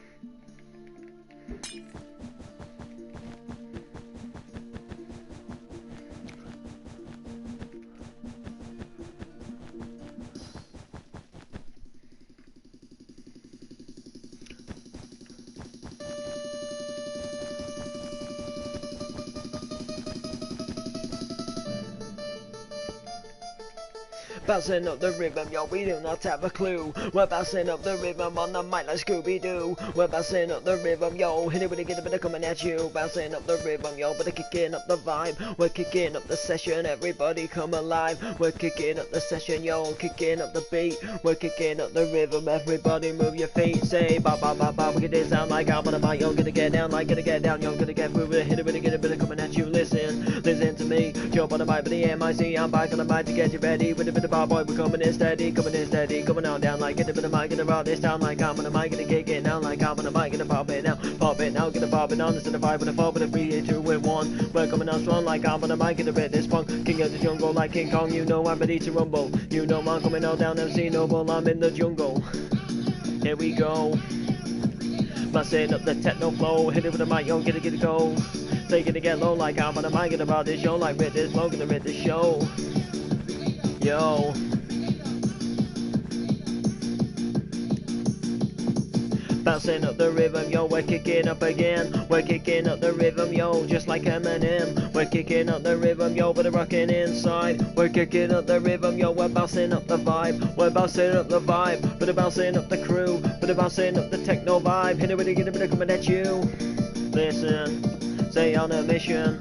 Bouncing up the rhythm, yo, we do not have a clue. We're bouncing up the rhythm on the mic like Scooby-Doo. We're bouncing up the rhythm, yo, hit it with a get a bit of coming at you. Bouncing up the rhythm, yo, but kicking up the vibe. We're kicking up the session, everybody come alive. We're kicking up the session, yo, kicking up the beat. We're kicking up the rhythm, everybody move your feet. Say ba ba ba ba, we get it sound like I'm on the mic, yo, gonna get down, like gonna get down, yo, gonna get through it, hit it with a get a bit of coming at you. Listen to me, jump on the mic, but the MIC, I'm back on the mic to get you ready. With a bit of bar boy, we're coming in steady, coming on down like get a bit of mic, get a rock this down like I'm on the mic, gonna kick it now like I'm on the mic, gonna pop it now, get a pop it on, instead of 5 with a 4 with a 3, 2 with 1. We're coming on strong like I'm on the mic, gonna rip this punk, king of the jungle like King Kong, you know I'm ready to rumble, you know I'm coming all down MC Noble, I'm in the jungle. Here we go. Bouncing up the techno flow, hit it with a mic, yo, get it go. Take it to get low like I'm on the mic, get about this show, like rip this flow, gonna rip this show. Yo. Bouncing up the rhythm, yo, we're kicking up again. We're kicking up the rhythm, yo, just like Eminem. We're kicking up the rhythm, yo, but rocking inside. We're kicking up the rhythm, yo, we're bouncing up the vibe. We're bouncing up the vibe, but bouncing up the crew, but bouncing up the techno vibe. Hit it with a get a bit of coming at you. Listen, stay on a mission.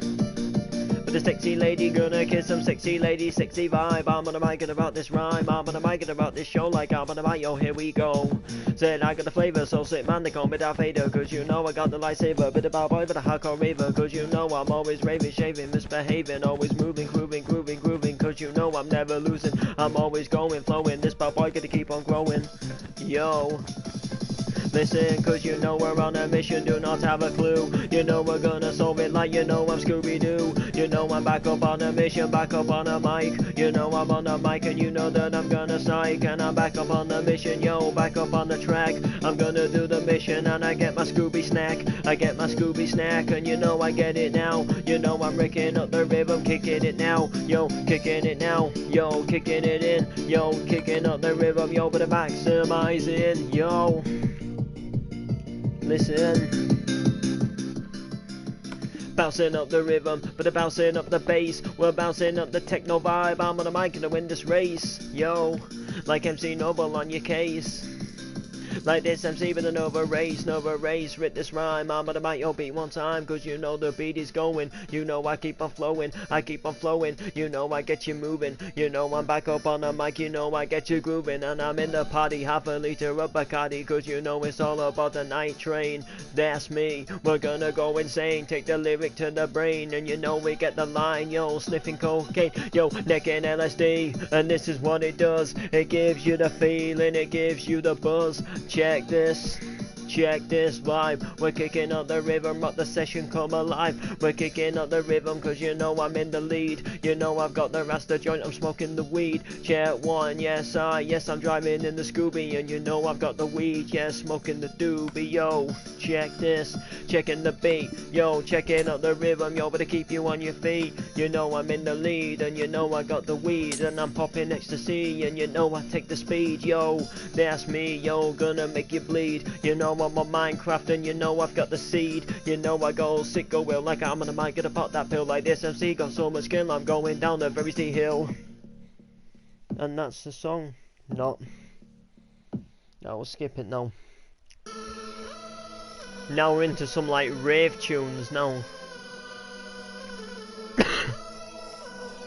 But a sexy lady gonna kiss some sexy lady, sexy vibe. I'm on the mic and about this rhyme. I'm on the mic and about this show like I'm on the mic, yo, here we go. Said I got the flavor, so sick man, they call me Darth Vader. Cause you know I got the lightsaber, bit of bad boy, but a hardcore raver. Cause you know I'm always raving, shaving, misbehaving, always moving, grooving. Cause you know I'm never losing, I'm always going, flowing. This bad boy gonna keep on growing, yo. Listen, cause you know we're on a mission, do not have a clue. You know we're gonna solve it like you know I'm Scooby-Doo. You know I'm back up on a mission, back up on a mic. You know I'm on a mic and you know that I'm gonna psych. And I'm back up on the mission, yo, back up on the track. I'm gonna do the mission and I get my Scooby snack. I get my Scooby snack and you know I get it now. You know I'm rigging up the rhythm, kicking it now. Yo, kicking it now. Yo, kicking it in. Yo, kicking up the rhythm, yo, but I'm maximizing, yo. Listen, bouncing up the rhythm, but bouncing up the bass. We're bouncing up the techno vibe. I'm on the mic and I win this race, yo. Like MC Noble on your case. Like this MC with a Nova race, rip this rhyme. I'm on the mic, yo, beat one time, cause you know the beat is going. You know I keep on flowing, you know I get you moving. You know I'm back up on the mic, you know I get you grooving. And I'm in the party, half a liter of Bacardi, cause you know it's all about the night train. That's me, we're gonna go insane, take the lyric to the brain. And you know we get the line, yo, sniffing cocaine, yo, necking LSD. And this is what it does, it gives you the feeling, it gives you the buzz. Check this vibe. We're kicking up the rhythm, rock the session, come alive. We're kicking up the rhythm, cause you know I'm in the lead. You know I've got the Rasta joint, I'm smoking the weed. Check one, yes I'm driving in the Scooby. And you know I've got the weed, yes, smoking the doobie, yo. Check this, checking the beat, yo, checking up the rhythm, yo, better keep you on your feet. You know I'm in the lead, and you know I got the weed. And I'm popping ecstasy, and you know I take the speed, yo. That's me, yo, gonna make you bleed. You know I'm on Minecraft and you know I've got the seed. You know I go sick, go will like I'm on the mic, gonna pop that pill like this MC. Got so much skill, I'm going down a very steep hill. And that's the song. Not. No, we'll skip it now. Now we're into some like rave tunes now.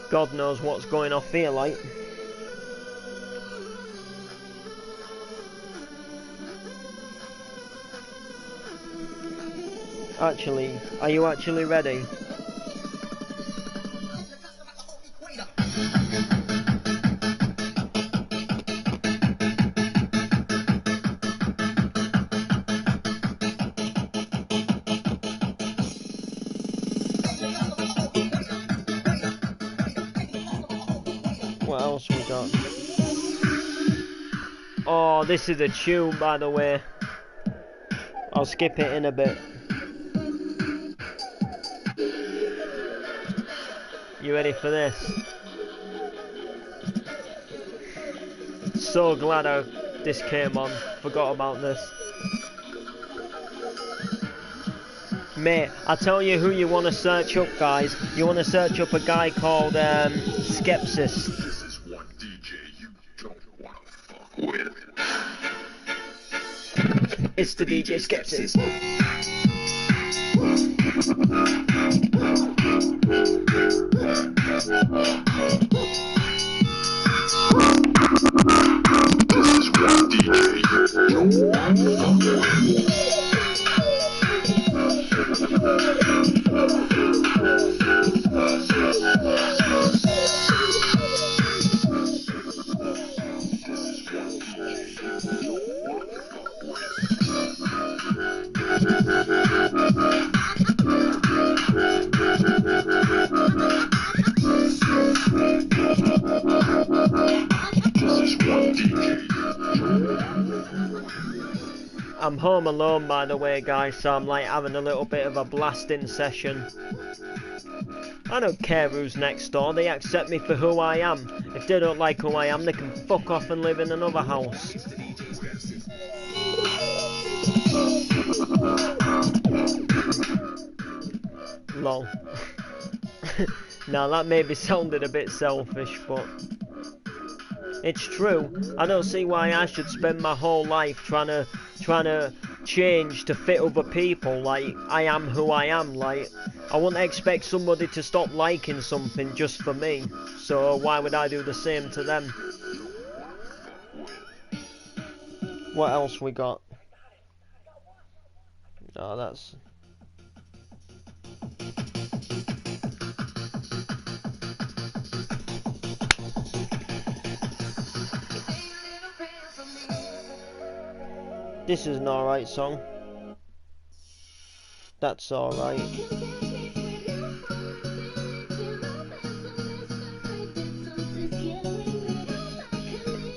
God knows what's going off here like. Actually, are you actually ready? What else we got? Oh, this is a tune, by the way. I'll skip it in a bit. You ready for this? So glad this came on. Forgot about this. Mate, I'll tell you who you want to search up, guys. You want to search up a guy called Skepsis. This is one DJ It's the DJ Skepsis. I'm home alone, by the way, guys, so I'm like having a little bit of a blasting session. I don't care who's next door, they accept me for who I am. If they don't like who I am, they can fuck off and live in another house. Lol. Now that maybe sounded a bit selfish, but it's true. I don't see why I should spend my whole life trying to change to fit other people. Like, I am who I am. Like, I wouldn't expect somebody to stop liking something just for me. So why would I do the same to them? What else we got? Oh, that's... This is an alright song. That's alright.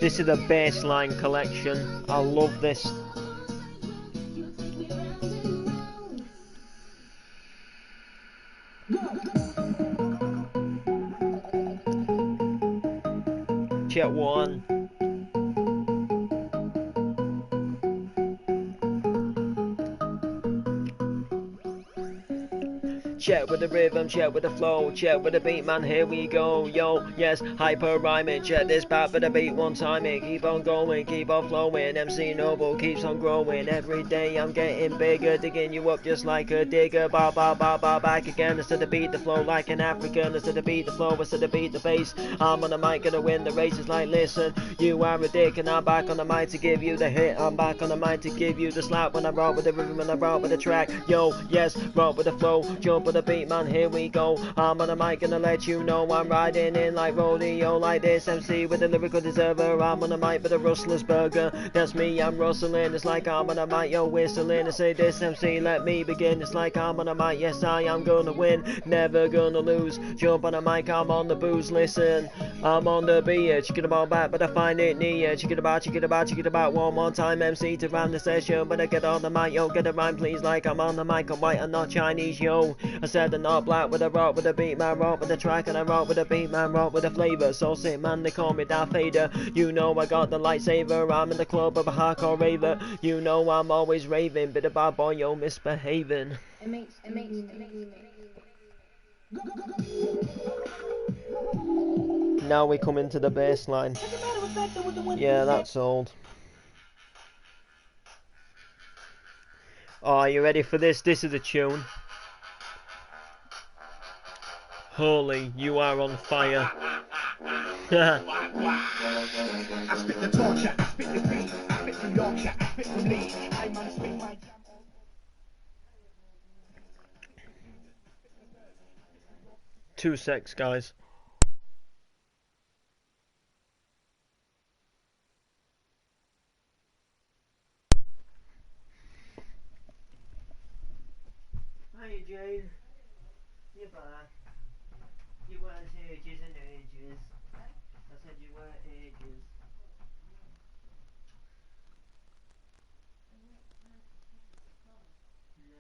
This is the bassline collection. I love this. Check one. Check with the rhythm, check with the flow, check with the beat, man, here we go, yo, yes, hyper rhyming, check this part for the beat one time, it keep on going, keep on flowing, MC Noble keeps on growing, every day I'm getting bigger, digging you up just like a digger, ba ba ba ba, back again, instead to beat the flow like an African, instead to beat the flow, instead to beat the bass, I'm on the mic, gonna win the race, it's like, listen, you are a dick, and I'm back on the mic to give you the hit, I'm back on the mic to give you the slap, when I rock with the rhythm and I rock with the track, yo, yes, rock with the flow, jump with the beat, man, here we go. I'm on the mic, gonna let you know I'm riding in like rodeo, like this MC with the lyrical deserver. I'm on the mic with a rustler's burger. That's me, I'm rustling. It's like I'm on the mic, yo, whistling. I say this MC, let me begin. It's like I'm on the mic, yes, I am gonna win, never gonna lose. Jump on the mic, I'm on the booze. Listen, I'm on the beat, chicken about back, but I find it near. Chicken about one more time, MC to round the session. But I get on the mic, yo, get a rhyme, please, like I'm on the mic. I'm white and not Chinese, yo. I said I'm not black, with a rock with a beat, man, rock with the track, and I rock with a beat, man, rock with a flavour. So sick, man, they call me Darth Vader. You know I got the lightsaber, I'm in the club of a hardcore raver. You know I'm always raving, bit of bad boy, yo, misbehaving. Now we come into the bass line. Yeah, that's old. Oh, are you ready for this? This is a tune. Holy, you are on fire. I spit the torture, I spit the beat, I spit from Yorkshire, I spit from Leeds, I man spit my... 2 secs, guys. Hiya, Jane. You're back. You weren't ages and ages. I said you weren't ages. No.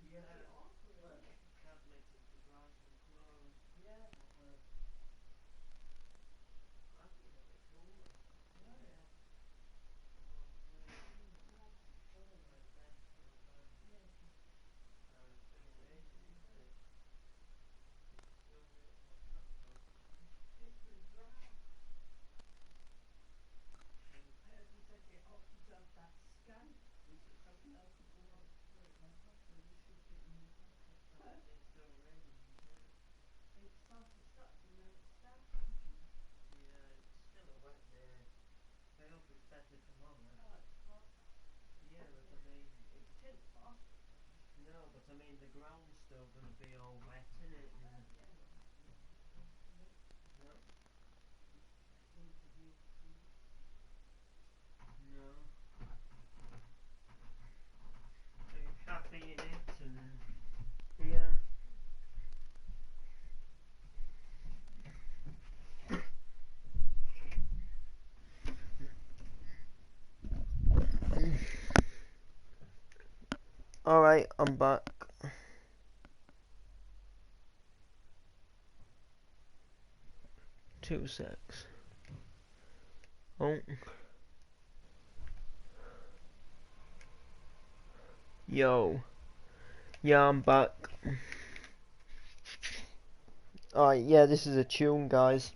Yeah. Tablet to grab some clothes. Yeah. know, but I mean the ground's still going to be all wet, isn't it? No. No. There's caffeine in it, and yeah. Alright, I'm back. Two secs. Oh. Yo. Yeah, I'm back. Alright, yeah, this is a tune, guys.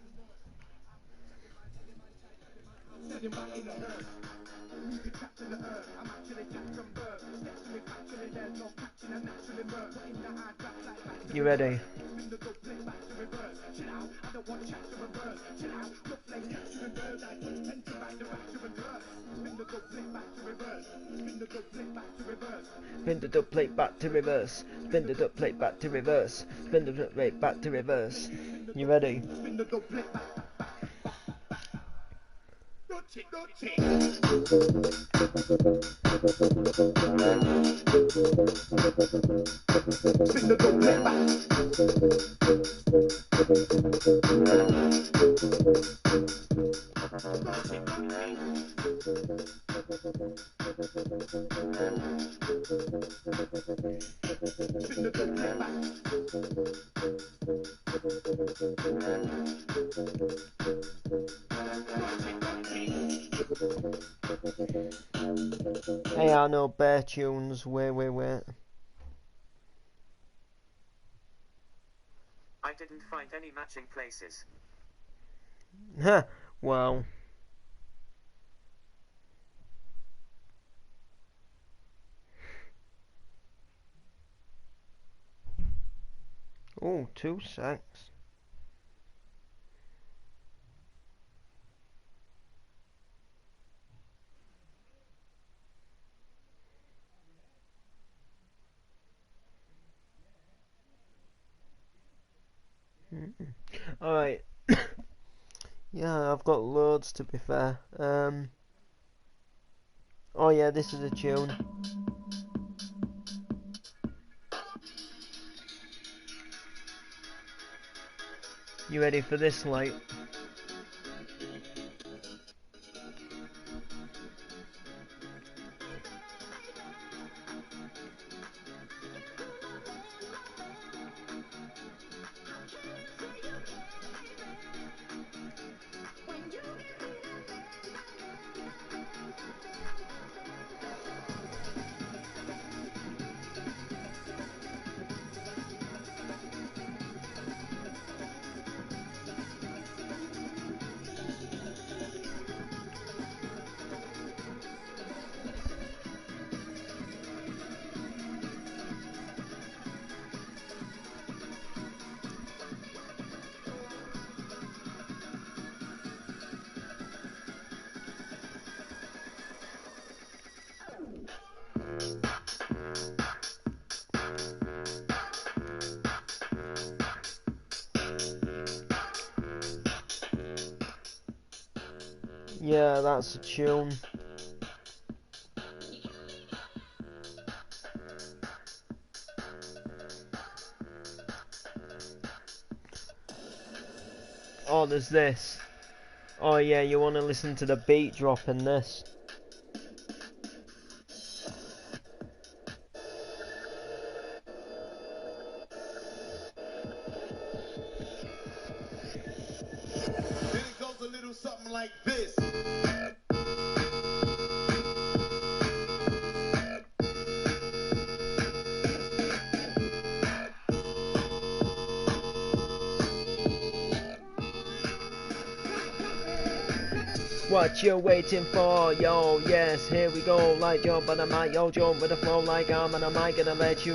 You ready? Spin the dub plate back to reverse. Spin the dub plate back to reverse. Spin the dub plate back to reverse. You ready? Hey, I know bear tunes. Wait. I didn't find any matching places. Huh. Well. Oh, 2 secs. Alright. Yeah, I've got loads to be fair. Oh yeah, this is a tune. You ready for this, like? Yeah, that's a tune. Oh, there's this. Oh yeah, you want to listen to the beat drop in this. Then it goes a little something like this. What you waiting for, yo? Yes, here we go. Like jump on the mic, yo, jump with the flow like I'm on the mic. Gonna let you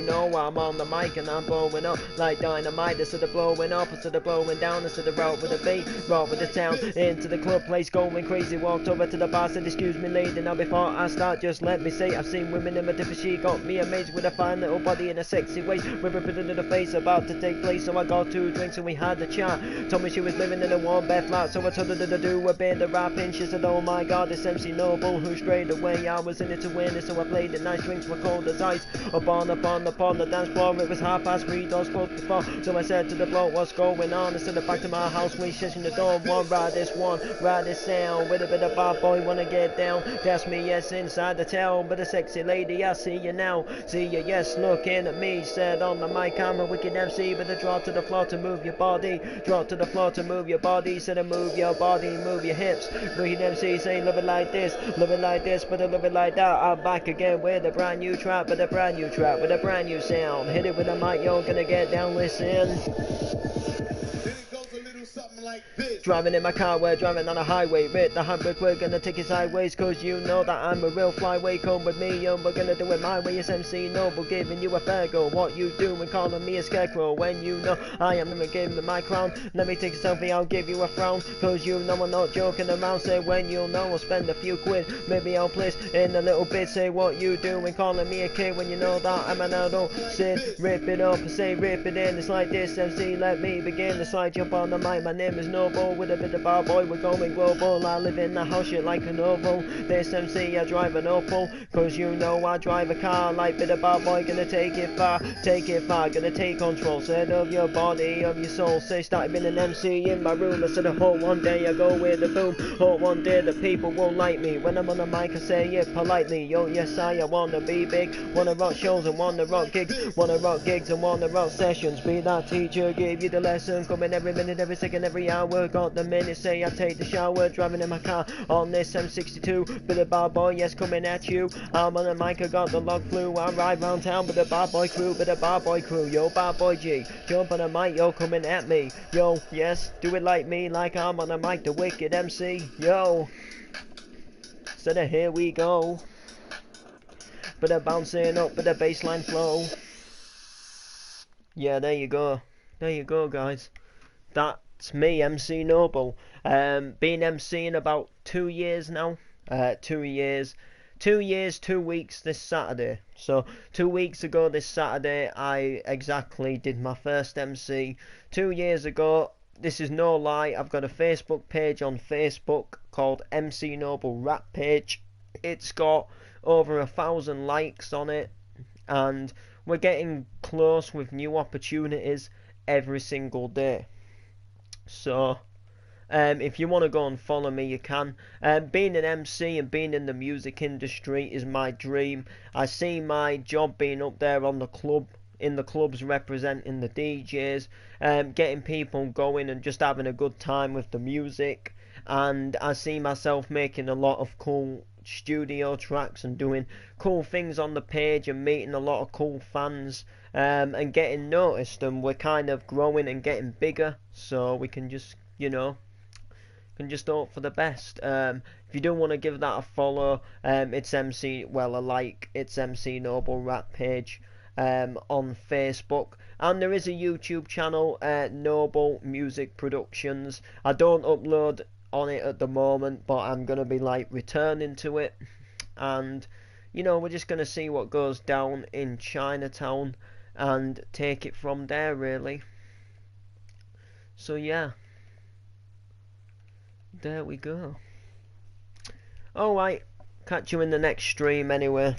know I'm on the mic and I'm blowing up like dynamite. Instead of blowing up, instead of blowing down, instead of rock with the beat, rock with the town. Into the club place, going crazy. Walked over to the bar, said excuse me lady. Now before I start, just let me say I've seen women in my different. She got me amazed with a fine little body in a sexy way, with a pretty little face about to take place. So I got 2 drinks and we had a chat. Told me she was living in a one bed flat, so I told her to do a bit of rapping. She said, oh my god, it's MC Noble, who straight away I was in it to win it. So I played it nice, drinks were cold as ice. Upon the dance floor, it was 3:30, doors closed before. So I said to the bloke, what's going on? I said, back to my house, we shutting the door. One, ride this sound, with a bit of bad boy, wanna get down. That's me, yes, inside the town, but a sexy lady, I see you now. See you, yes, looking at me. Said on the mic, I'm a wicked MC, but a draw to the floor to move your body. Draw to the floor to move your body. Said move your body, move your hips. Wicked MC saying love it like this, but I love it like that. I'm back again with a brand new track, with a brand new sound. Hit it with a mic, you're gonna get down, listen. Something like this. Driving in my car, we're driving on a highway. With the handbrake, we're gonna take it sideways. Cause you know that I'm a real flyway. Come with me and we're gonna do it my way. It's MC Noble giving you a fair go. What you doing calling me a scarecrow when you know I am gonna give me my crown. Let me take a selfie, I'll give you a frown. Cause you know I'm not joking around. Say when you know I'll spend a few quid. Maybe I'll place in a little bit. Say what you doing calling me a kid when you know that I'm an adult. Sit, rip it up and say rip it in. It's like this MC, let me begin. It's like jump on the mic, my name is Noble. With a bit of bad boy, we're going global. I live in the house, shit like an oval. This MC, I drive an Opal. Cause you know I drive a car like bit of bad boy. Gonna take it far, gonna take control. Said of your body, of your soul. Say started being an MC in my room. I said I hope one day I go with the boom. Hope one day the people won't like me. When I'm on the mic I say it politely. Yo, yes I wanna be big. Wanna rock shows and wanna rock gigs. Wanna rock gigs and wanna rock sessions. Be that teacher, give you the lesson. Coming every minute, every second, every hour. Got the minute, say I take the shower. Driving in my car on this M62. Bit of bad boy, yes, coming at you. I'm on the mic, I got the log flu. I ride round town with a bad boy crew. Bit of bad boy crew, yo, bad boy G. Jump on the mic, yo, coming at me. Yo, yes, do it like me, like I'm on the mic, the wicked MC. Yo, so here we go. Bit of bouncing up with the bassline flow. Yeah, there you go. There you go, guys. That's me, MC Noble. Been MCing about 2 years now. 2 years. 2 years, 2 weeks this Saturday. So 2 weeks ago this Saturday I exactly did my first MC. 2 years ago, this is no lie, I've got a Facebook page on Facebook called MC Noble Rap Page. It's got over 1,000 likes on it, and we're getting close with new opportunities every single day. So if you want to go and follow me, you can. Being an MC and being in the music industry is my dream. I see my job being up there on the club, in the clubs representing the DJs, getting people going and just having a good time with the music. And I see myself making a lot of cool studio tracks and doing cool things on the page and meeting a lot of cool fans, and getting noticed, and we're kind of growing and getting bigger, so we can just, you know, can just hope for the best. If you do want to give that a follow, it's it's MC Noble Rap Page on Facebook, and there is a YouTube channel, Noble Music Productions. I don't upload on it at the moment, but I'm gonna be like returning to it, and you know, we're just gonna see what goes down in Chinatown and take it from there, really. So yeah, there we go. Alright, catch you in the next stream anyway.